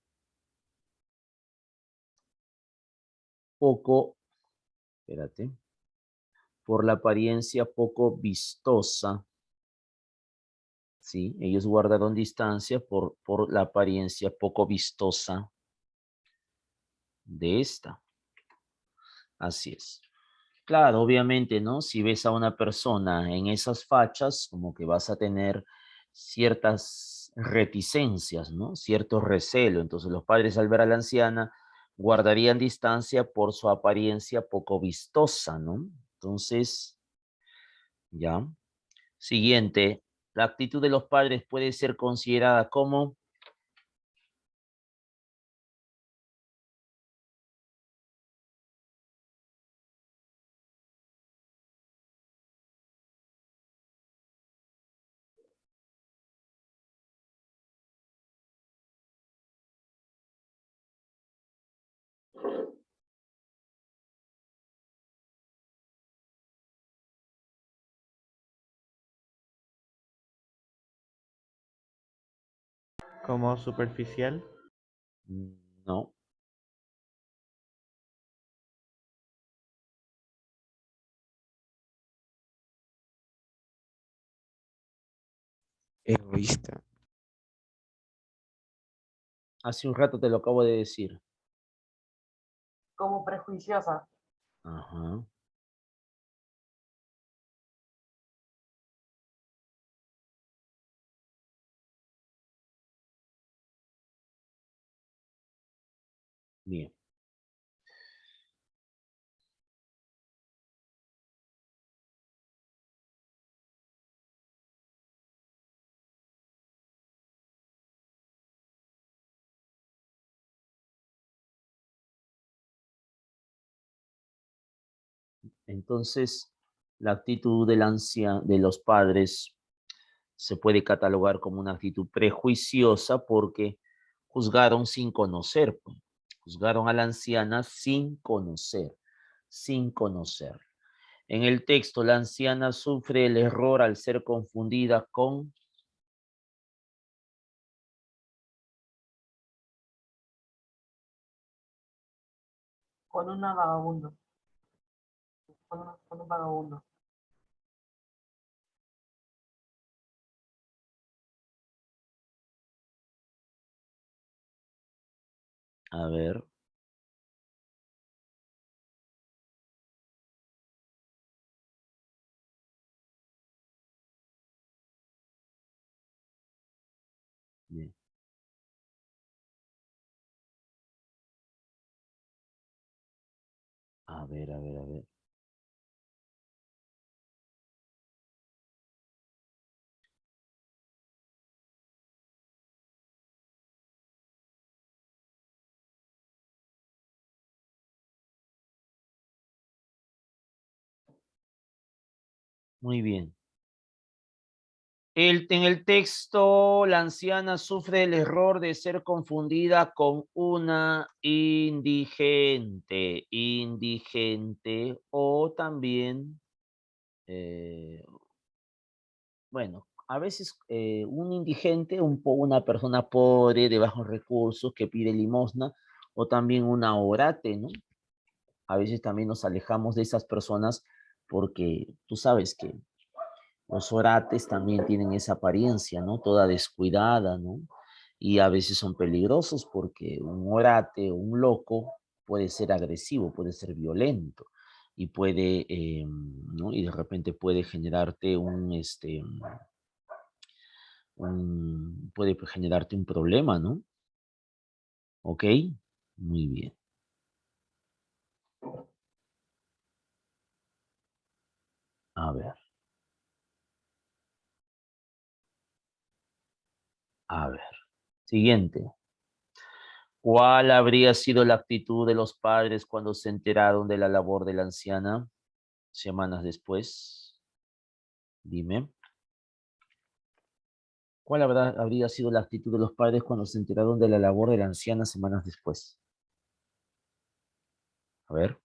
poco, espérate, por la apariencia poco vistosa, ¿sí? Ellos guardaron distancia por la apariencia poco vistosa de esta. Así es. Claro, obviamente, ¿no? Si ves a una persona en esas fachas, como que vas a tener ciertas reticencias, ¿no? Cierto recelo. Entonces los padres al ver a la anciana guardarían distancia por su apariencia poco vistosa, ¿no? Entonces, ya. Siguiente, la actitud de los padres puede ser considerada como... como superficial. No. Egoísta. Hace un rato te lo acabo de decir. Como prejuiciosa. Ajá. Bien. Entonces, la actitud de los padres se puede catalogar como una actitud prejuiciosa porque juzgaron sin conocer, pues. Juzgaron a la anciana sin conocer, sin conocer. En el texto, la anciana sufre el error al ser confundida con... Con una vagabundo. Con un vagabundo. A ver, bien. A ver, a ver, a ver. Muy bien. En el texto, la anciana sufre el error de ser confundida con una indigente o también, eh, bueno, a veces un indigente, una persona pobre de bajos recursos que pide limosna o también una orate, ¿no? A veces también nos alejamos de esas personas porque tú sabes que los orates también tienen esa apariencia, ¿no? Toda descuidada, ¿no? Y a veces son peligrosos porque un orate o un loco puede ser agresivo, puede ser violento y puede, ¿no? Y de repente puede generarte puede generarte un problema, ¿no? ¿Ok? Muy bien. A ver, a ver. Siguiente. ¿Cuál habría sido la actitud de los padres cuando se enteraron de la labor de la anciana semanas después? Dime. ¿Cuál habría sido la actitud de los padres cuando se enteraron de la labor de la anciana semanas después? A ver,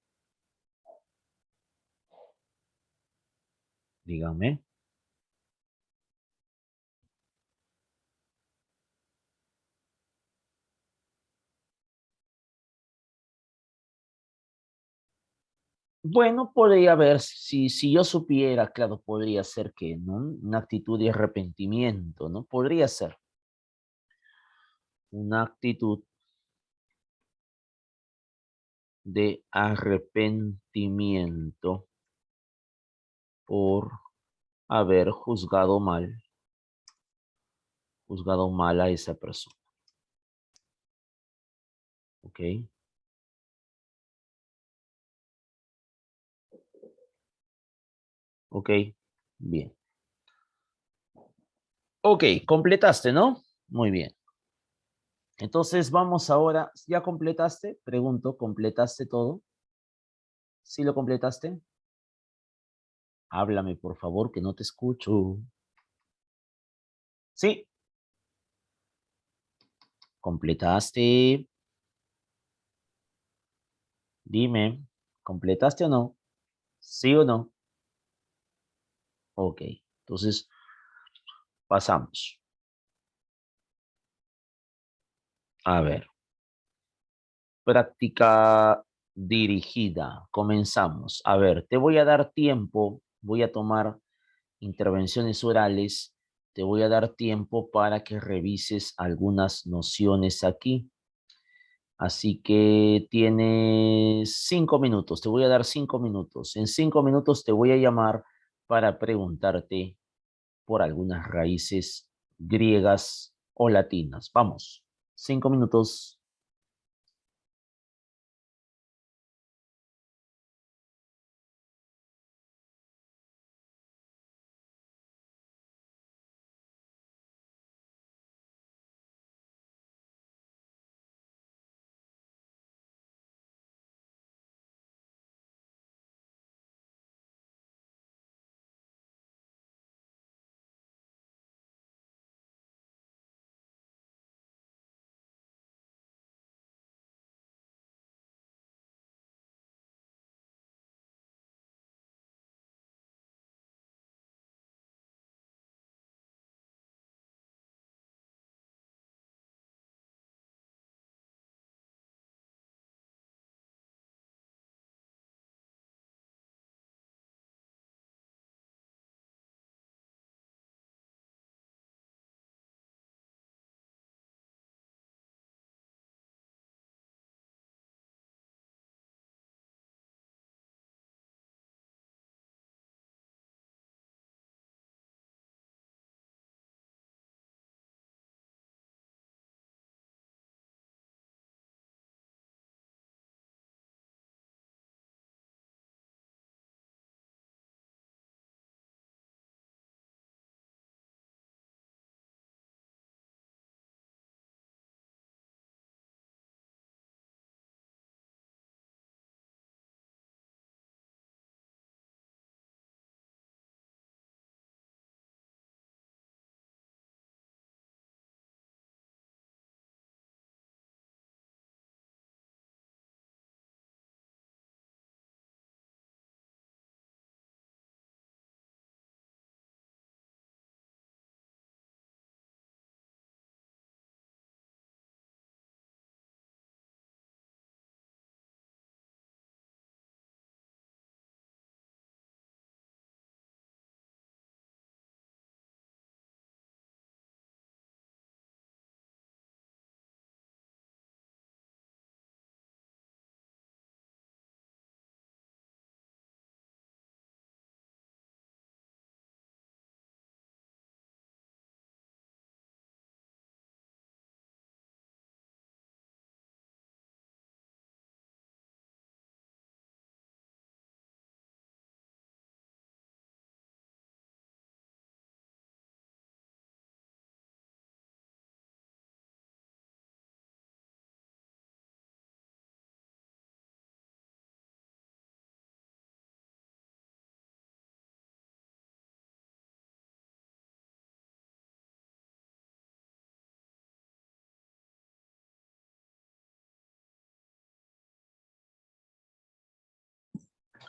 dígame. Bueno, podría haber, si yo supiera, claro, podría ser que, ¿no? Una actitud de arrepentimiento, ¿no? Podría ser una actitud de arrepentimiento por haber juzgado mal a esa persona, ¿ok? Ok, bien. Ok, completaste, ¿no? Muy bien. Entonces vamos ahora, ¿ya completaste? Pregunto, ¿completaste todo? ¿Sí lo completaste? Háblame, por favor, que no te escucho. Sí, completaste. Dime, ¿completaste o no? ¿Sí o no? Ok, entonces pasamos. A ver. Práctica dirigida. Comenzamos. A ver, te voy a dar tiempo. Voy a tomar intervenciones orales. Te voy a dar tiempo para que revises algunas nociones aquí. Así que tienes 5 minutos. Te voy a dar 5 minutos. En 5 minutos te voy a llamar para preguntarte por algunas raíces griegas o latinas. Vamos. 5 minutos.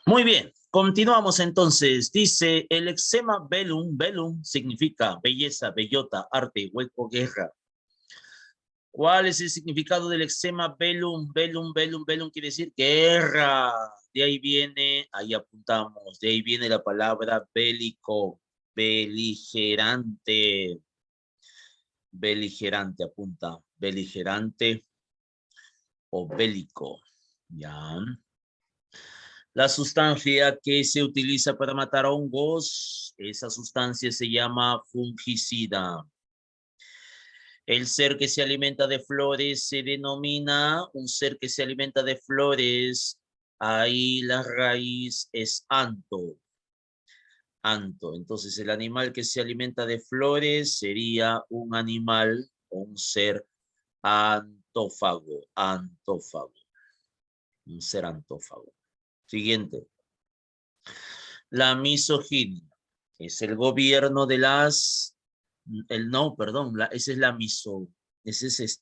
Muy bien, continuamos entonces. Dice, el eczema velum, velum significa belleza, bellota, arte, hueco, guerra. ¿Cuál es el significado del eczema velum? Velum, velum, velum quiere decir guerra. De ahí viene, ahí apuntamos, de ahí viene la palabra bélico, beligerante. Beligerante, apunta, beligerante o bélico. Ya. La sustancia que se utiliza para matar hongos, esa sustancia se llama fungicida. El ser que se alimenta de flores se denomina un ser que se alimenta de flores. Ahí la raíz es anto. Anto. Entonces el animal que se alimenta de flores sería un animal o un ser antófago. Antófago. Un ser antófago. Siguiente. La misoginia es el gobierno de las, no, perdón, esa es la ese es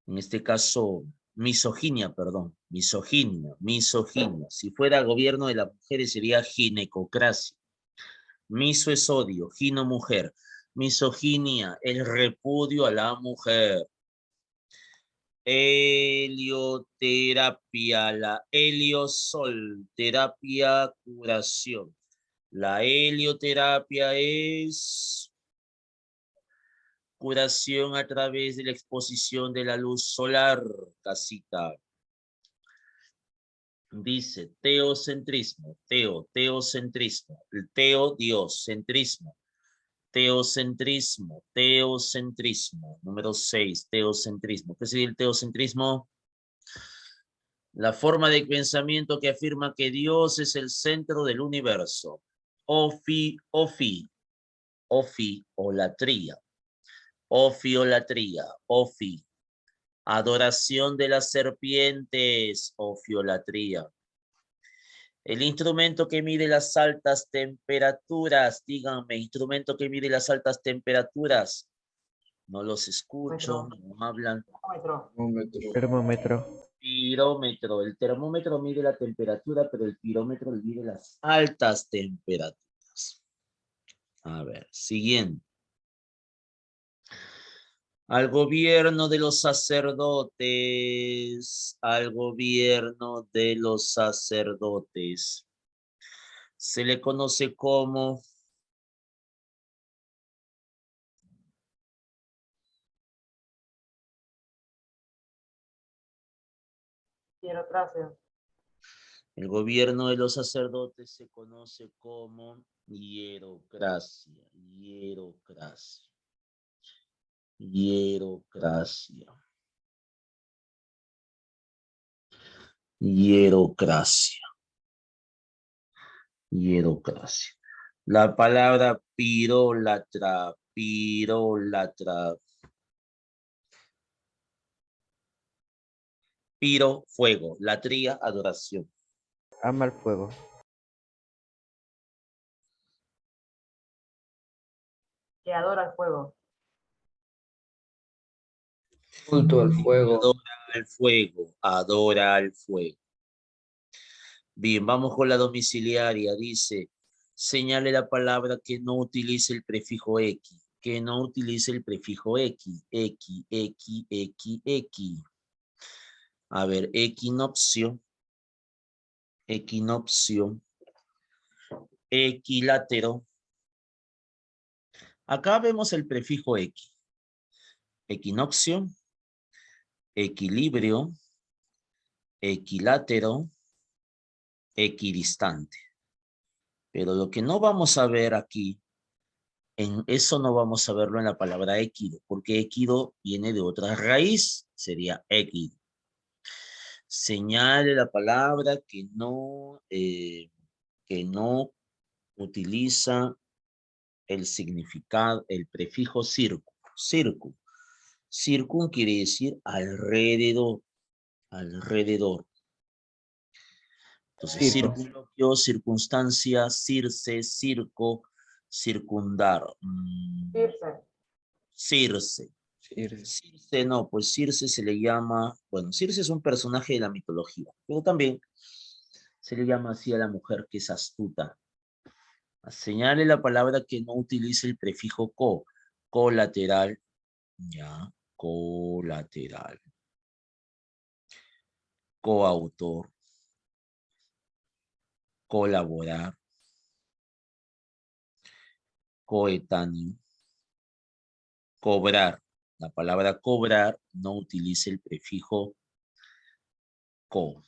en este caso, misoginia, perdón, misoginia, misoginia. Si fuera gobierno de las mujeres sería ginecocracia. Miso es odio, gino mujer. Misoginia, el repudio a la mujer. Helioterapia, la heliosol, terapia, curación. La helioterapia es curación a través de la exposición de la luz solar, casita. Dice teocentrismo, teocentrismo, el teo, Dios, centrismo, teocentrismo, teocentrismo, número 6, teocentrismo. ¿Qué sería el teocentrismo? La forma de pensamiento que afirma que Dios es el centro del universo. Ofiolatría. Ofiolatría, ofi. Adoración de las serpientes, ofiolatría. El instrumento que mide las altas temperaturas, díganme, instrumento que mide las altas temperaturas. No los escucho, no hablan. Termómetro. Pirómetro. El termómetro mide la temperatura, pero el pirómetro mide las altas temperaturas. A ver, siguiente. Al gobierno de los sacerdotes, al gobierno de los sacerdotes, se le conoce como Hierocracia. el gobierno de los sacerdotes se conoce como hierocracia, hierocracia, hierocracia, hierocracia, hierocracia. La palabra pirólatra, pirólatra. Piro, fuego. Latría, adoración. Ama el fuego. Que adora el fuego. Culto al fuego. Adora al fuego, adora al fuego. Bien, vamos con la domiciliaria. Dice, señale la palabra que no utilice el prefijo X. Que no utilice el prefijo X. X, X, X, X. A ver, equinoccio. Equinoccio. Equilátero. Acá vemos el prefijo X. Equinoccio. Equilibrio. Equilátero. Equidistante. Pero lo que no vamos a ver aquí, en eso no vamos a verlo en la palabra equido, porque equido viene de otra raíz, sería equido. Señale la palabra que no utiliza el significado, el prefijo circo. Circo. Circum quiere decir alrededor, alrededor. Entonces, Circo. circunloquio, circunstancia, circe, circo, circundar. Circe. Circe. Circe no, pues Circe se le llama, bueno, Circe es un personaje de la mitología, pero también se le llama así a la mujer que es astuta. Señale la palabra que no utilice el prefijo co, colateral, ya, colateral, coautor, colaborar, coetáneo, cobrar. La palabra cobrar no utiliza el prefijo co.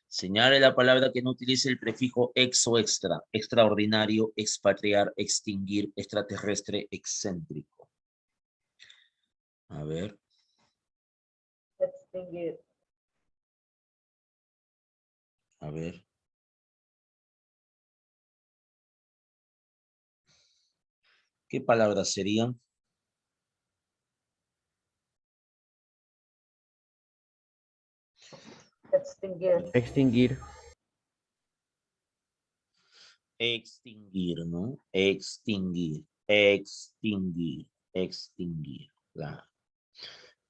Señale la palabra que no utilice el prefijo ex o extra. Extraordinario, expatriar, extinguir, extraterrestre, excéntrico. A ver. Extinguir. A ver. ¿Qué palabras serían? Extinguir. Extinguir. Extinguir, ¿no? Extinguir, extinguir, extinguir. Claro.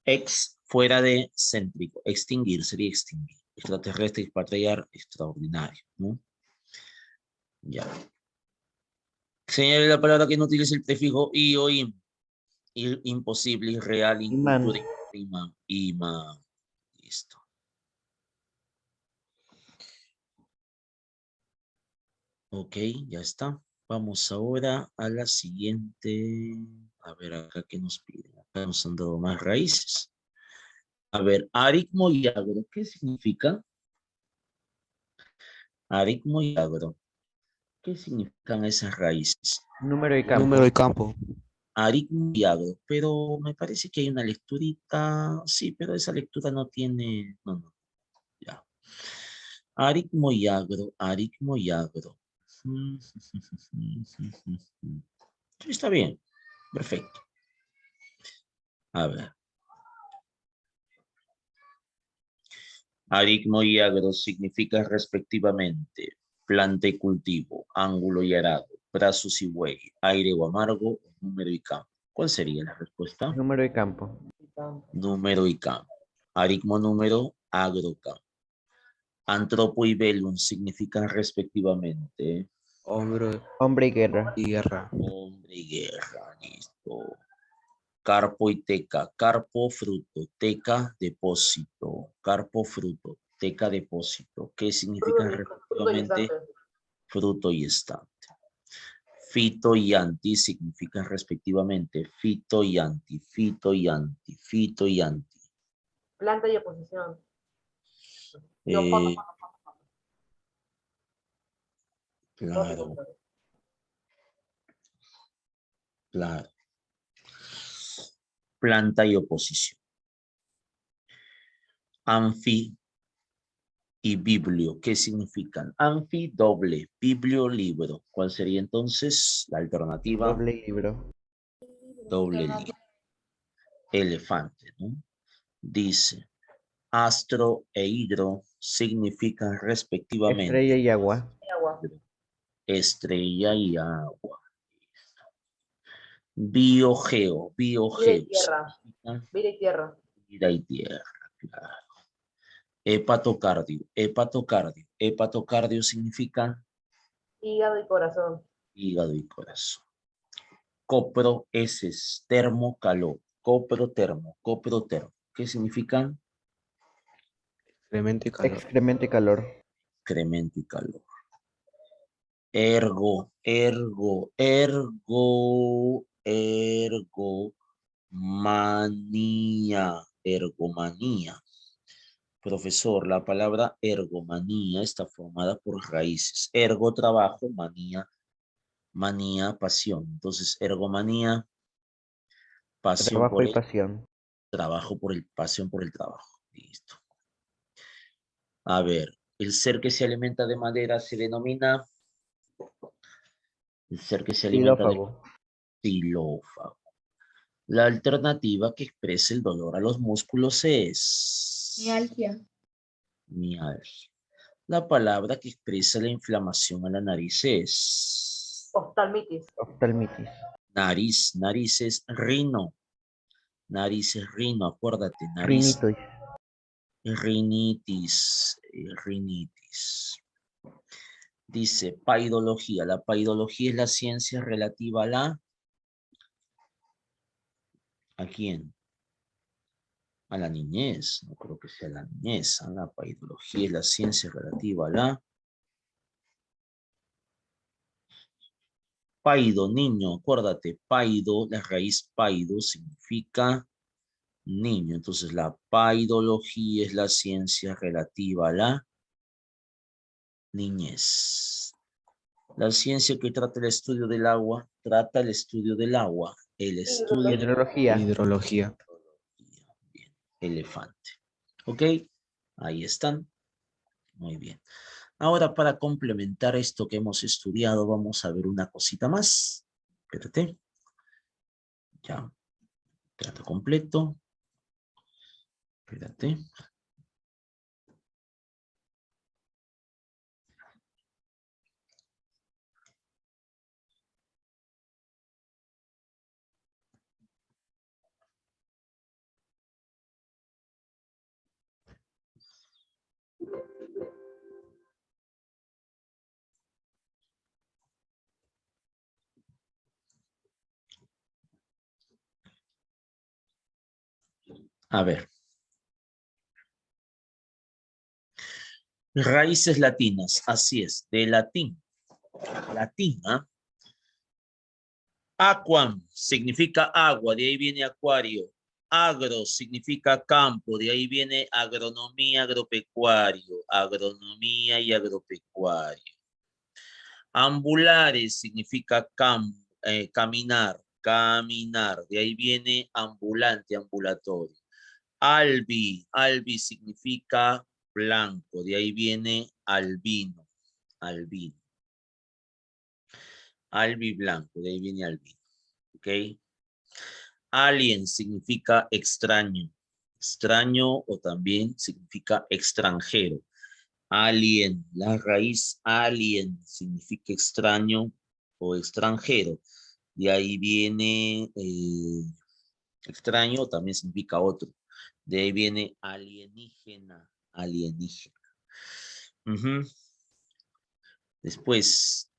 Ex, fuera de céntrico. Extinguir sería extinguir. Extraterrestre, expatriar, extraordinario, ¿no? Ya. Señale la palabra que no utilice el prefijo i o im. Imposible, irreal, Imán. incultura, imán. Imán. Listo. Ok, ya está. Vamos ahora a la siguiente. A ver acá qué nos piden. Acá nos han dado más raíces. A ver, aritmo y agro. ¿Qué significa? Aritmo y agro. ¿Qué significan esas raíces? Número y campo. Número y campo. Aritmo y agro. Pero me parece que hay una lecturita. Sí, pero esa lectura no tiene. No, no. Ya. Aritmo y agro. Aritmo y agro. Sí, está bien. Perfecto. A ver. Aritmo y agro significan respectivamente planta y cultivo, ángulo y arado, brazos y buey, aire o amargo, número y campo. ¿Cuál sería la respuesta? Número y campo. Número y campo. Aritmo número, agro campo. Antropo y velum significan respectivamente Hombre Hombre y guerra. y guerra. hombre y guerra. Listo. Carpo y teca. Carpo, fruto. Teca, depósito. Carpo, fruto. Teca, depósito. ¿Qué significan Fruto y respectivamente? estante. Fruto y estante. Fito y anti significan respectivamente fito y anti, fito y anti, fito y anti. Planta y oposición. Y Eh, opótoma. claro, claro. Planta y oposición. Anfi y biblio, ¿qué significan? Anfi, doble, biblio, libro. ¿Cuál sería entonces la alternativa? Doble libro. Doble libro. Elefante, ¿no? Dice, astro e hidro significan respectivamente Estrella y agua. Y agua. estrella y agua. Biogeo, Vida y biogeo tierra. significa Vida y tierra. vida y tierra, claro. Hepatocardio, hepatocardio, hepatocardio significa Hígado y corazón. hígado y corazón. Copro es termo, calor. Copro, termo, copro, termo. ¿Qué significan? Excremento y calor. Excremento y calor. Excremento y calor. Ergo, ergo, ergo, ergo, manía, ergomanía. Profesor, la palabra ergomanía está formada por raíces. Ergo, trabajo, manía, manía, pasión. Entonces, ergomanía, pasión Trabajo por y el pasión. trabajo, pasión por el trabajo. Listo. A ver, el ser que se alimenta de madera se denomina, el ser que se alimenta de Xilófago. xilófago. La alternativa que expresa el dolor a los músculos es Mialgia. mialgia. La palabra que expresa la inflamación a la nariz es Oftalmitis. Oftalmitis. nariz, narices, rino. Narices, rino, acuérdate, nariz, Rinitis. rinitis, rinitis. Dice, paidología. La paidología es la ciencia relativa ¿a quién? A la niñez. No creo que sea la niñez. La paidología es la ciencia relativa a la paido, niño. Acuérdate, paido, la raíz paido significa niño. Entonces, la paidología es la ciencia relativa a la niñez. La ciencia que trata el estudio del agua, trata el estudio del agua. El estudio de Hidrología. Hidrología. bien, elefante. ¿Ok? Ahí están. Muy bien. Ahora, para complementar esto que hemos estudiado, vamos a ver una cosita más. Espérate. Ya. Trato completo. Espérate. A ver. Raíces latinas, así es, de latín. Latín, ¿ah? Aquam significa agua, de ahí viene acuario. Agro significa campo, de ahí viene agronomía, agropecuario. Agronomía y agropecuario. Ambulares significa caminar, caminar. De ahí viene ambulante, ambulatorio. Albi, albi significa blanco. De ahí viene albino, albino. Albi blanco, de ahí viene albino. ¿Ok? Alien significa extraño. Extraño o también significa extranjero. Alien, la raíz alien significa extraño o extranjero. De ahí viene extraño, también significa otro. De ahí viene alienígena, alienígena. Después,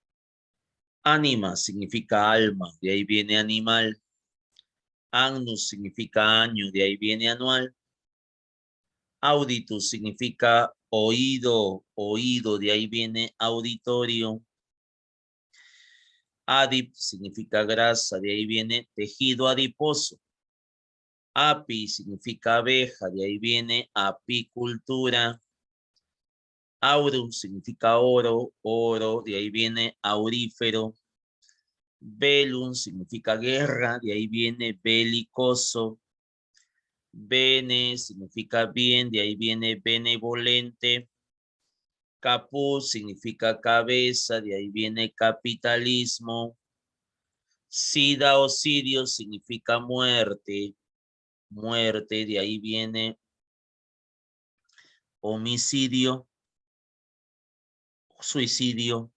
ánima significa alma, de ahí viene animal. Annus significa año, de ahí viene anual. Auditus significa oído, oído, de ahí viene auditorio. Adip significa grasa, de ahí viene tejido adiposo. Api significa abeja, de ahí viene apicultura. Aurum significa oro, oro, de ahí viene aurífero. Velum significa guerra, de ahí viene belicoso. Bene significa bien, de ahí viene benevolente. Capuz significa cabeza, de ahí viene capitalismo. Sida o sidio significa muerte, muerte, de ahí viene homicidio, suicidio,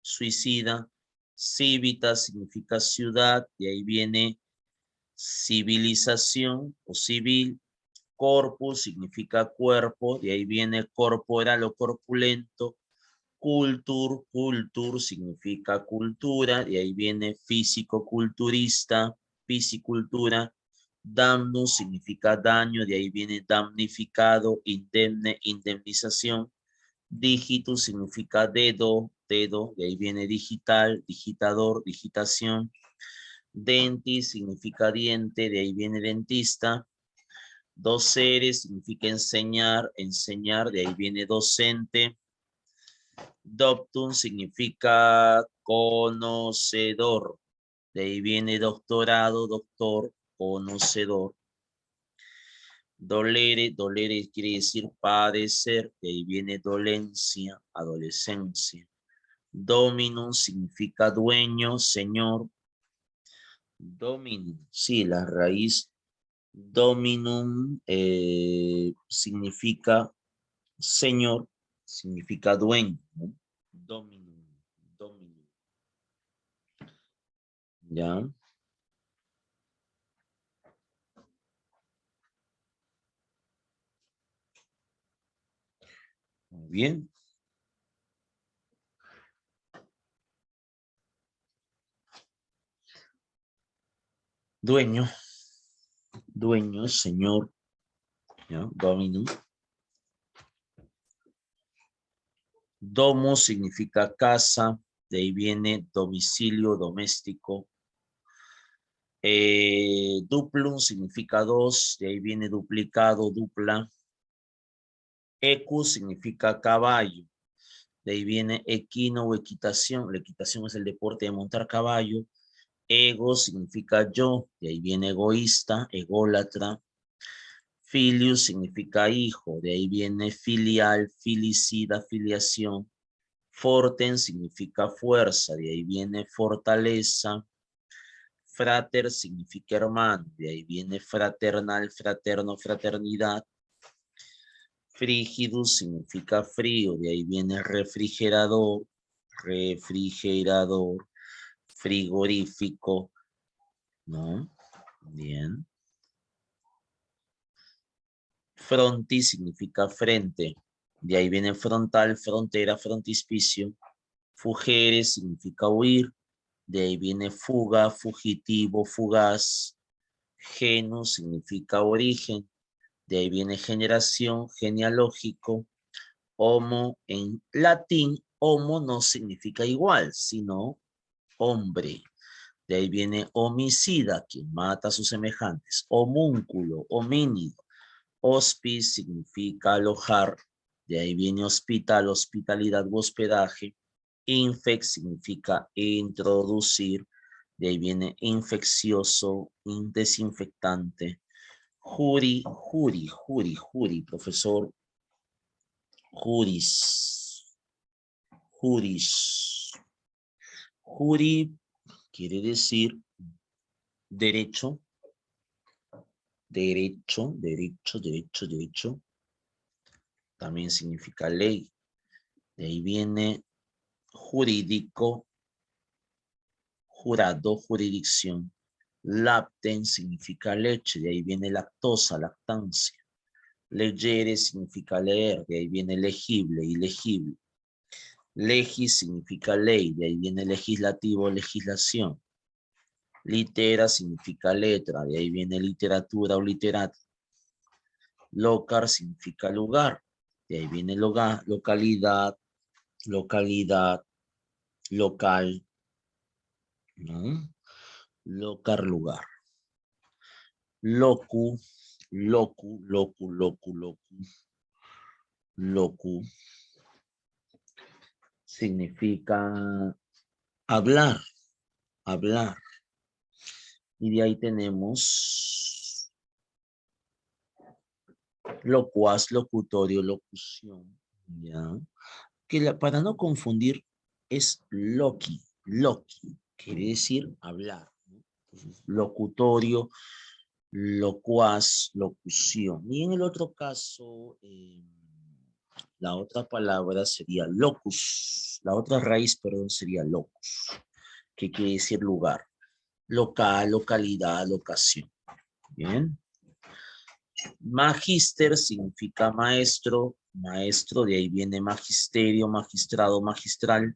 suicida. Civita significa ciudad, de ahí viene civilización o civil. Corpus significa cuerpo, de ahí viene corporal o corpulento. Cultur, cultur significa cultura, de ahí viene físico-culturista, fisicultura. Damnus significa daño, de ahí viene damnificado, indemne, indemnización. Dígito significa dedo, dedo, de ahí viene digital, digitador, digitación. Dentis significa diente, de ahí viene dentista. Docere significa enseñar, enseñar, de ahí viene docente. Doctum significa conocedor, de ahí viene doctorado, doctor, conocedor. Dolere, dolere quiere decir padecer, de ahí viene dolencia, adolescencia. Dominum significa dueño, señor. Dominum, sí, la raíz dominum significa señor, significa dueño, ¿no? Dominum, dominum. ¿Ya? Muy bien. Dueño, dueño, señor, ¿ya? Dominum. Domo significa casa, de ahí viene domicilio, doméstico. Duplum significa dos, de ahí viene duplicado, dupla. Equus significa caballo, de ahí viene equino o equitación. La equitación es el deporte de montar caballo. Ego significa yo, de ahí viene egoísta, ególatra. Filius significa hijo, de ahí viene filial, filicida, filiación. Forten significa fuerza, de ahí viene fortaleza. Frater significa hermano, de ahí viene fraternal, fraterno, fraternidad. Frigidus significa frío, de ahí viene refrigerador, refrigerador, frigorífico, ¿no? Bien. Fronti significa frente, de ahí viene frontal, frontera, frontispicio. Fugere significa huir, de ahí viene fuga, fugitivo, fugaz. Genus significa origen, De ahí viene generación, genealógico. Homo en latín, homo no significa igual, sino hombre. De ahí viene homicida, quien mata a sus semejantes. Homúnculo, homínido. Hospice significa alojar. De ahí viene hospital, hospitalidad u hospedaje. Infect significa introducir. De ahí viene infeccioso, desinfectante. Juri, profesor. Juris. Juri quiere decir derecho. Derecho. También significa ley. De ahí viene jurídico, jurado, jurisdicción. Lapten significa leche, de ahí viene lactosa, lactancia. Legere significa leer, de ahí viene legible, ilegible. Legis significa ley, de ahí viene legislativo, legislación. Litera significa letra, de ahí viene literatura o literato. Locar significa lugar, de ahí viene lugar, localidad, local, ¿no? Locar, lugar. Locu significa hablar. Y de ahí tenemos locuaz, locutorio, locución, ¿ya? Que para no confundir es loqui, quiere decir hablar, ¿no? Entonces, locutorio, locuaz, locución. Y en el otro caso, la otra palabra sería locus, la otra raíz, perdón, sería locus, que quiere decir lugar. Local, localidad, locación. Bien. Magíster significa maestro, de ahí viene magisterio, magistrado, magistral.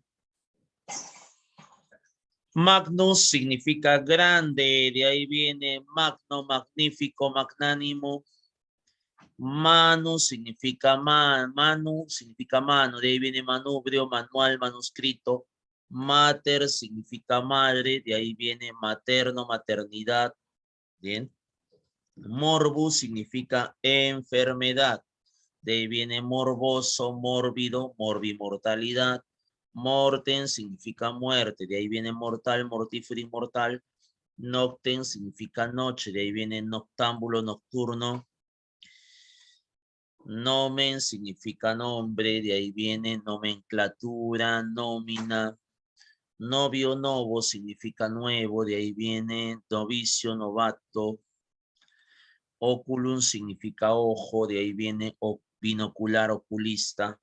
Magnus significa grande, de ahí viene magno, magnífico, magnánimo. Manu significa mano, de ahí viene manubrio, manual, manuscrito. Mater significa madre, de ahí viene materno, maternidad. Bien. Morbus significa enfermedad. De ahí viene morboso, mórbido, morbimortalidad. Morten significa muerte. De ahí viene mortal, mortífero, inmortal. Nocten significa noche. De ahí viene noctámbulo, nocturno. Nomen significa nombre. De ahí viene nomenclatura, nómina. Novio, novo significa nuevo. De ahí viene novicio, novato. Oculum significa ojo, de ahí viene binocular, oculista.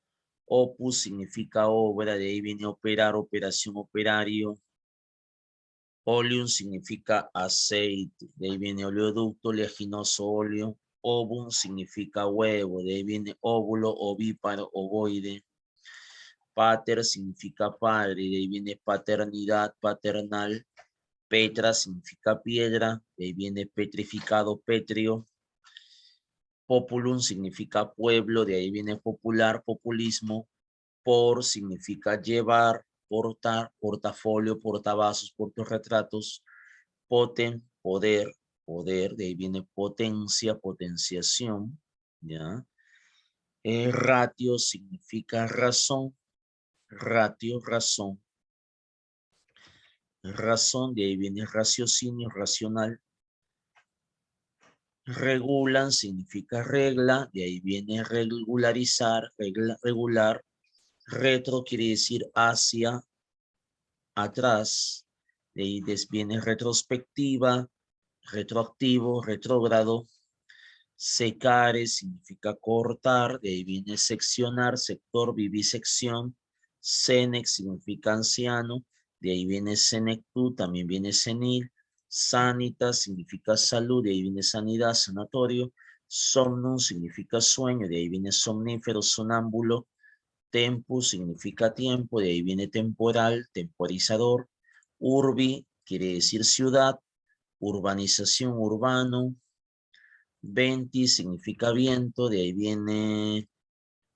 Opus significa obra, de ahí viene operar, operación, operario. Oleum significa aceite, de ahí viene oleoducto, oleaginoso, óleo. Ovum significa huevo, de ahí viene óvulo, ovíparo, ovoide. Pater significa padre, de ahí viene paternidad, paternal. Petra significa piedra, de ahí viene petrificado, pétreo. Populum significa pueblo, de ahí viene popular, populismo. Por significa llevar, portar, portafolio, portavasos, portarretratos. Poten, poder, de ahí viene potencia, potenciación, ¿ya? Ratio significa razón, ratio, razón. Razón, de ahí viene raciocinio, racional. Regulan significa regla, de ahí viene regularizar, regular. Retro quiere decir hacia, atrás, de ahí viene retrospectiva, retroactivo, retrógrado. Secare significa cortar, de ahí viene seccionar, sector, vivisección. Senex significa anciano, de ahí viene senectud, también viene senil. Sanita significa salud, de ahí viene sanidad, sanatorio. Somnum significa sueño, de ahí viene somnífero, sonámbulo. Tempus significa tiempo, de ahí viene temporal, temporizador. Urbi quiere decir ciudad, urbanización, urbano. Venti significa viento, de ahí viene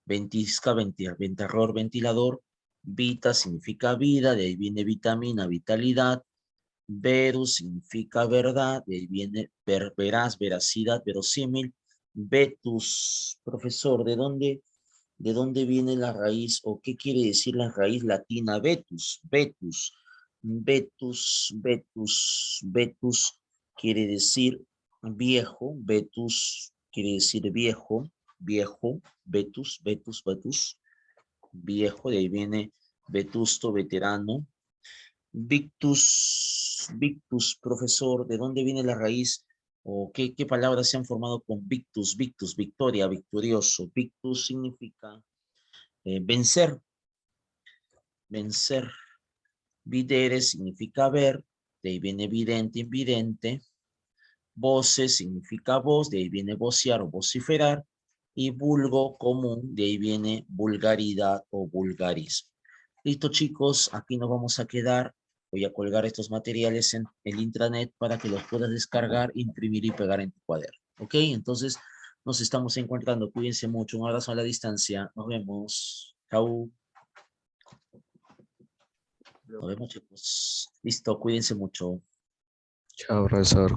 ventisca, ventarror, ventilador. Vita significa vida, de ahí viene vitamina, vitalidad. Verus significa verdad, de ahí viene veraz, veracidad, verosímil. Vetus, profesor, ¿de dónde viene la raíz o qué quiere decir la raíz latina? Vetus, vetus, vetus, vetus, vetus quiere decir viejo, vetus quiere decir viejo, viejo, vetus, vetus, vetus, viejo, de ahí viene vetusto, veterano. Victus, victus, profesor, ¿de dónde viene la raíz? ¿O qué palabras se han formado con victus, victus, victoria, victorioso? Victus significa vencer, vencer. Videre significa ver, de ahí viene vidente, invidente. Voce significa voz, de ahí viene vocear o vociferar. Y vulgo, común, de ahí viene vulgaridad o vulgarismo. Listo, chicos, aquí nos vamos a quedar. Voy a colgar estos materiales en el intranet para que los puedas descargar, imprimir y pegar en tu cuaderno. ¿Ok? Entonces, nos estamos encontrando. Cuídense mucho. Un abrazo a la distancia. Nos vemos. Chau. Nos vemos, chicos. Listo, cuídense mucho. Chao, profesor.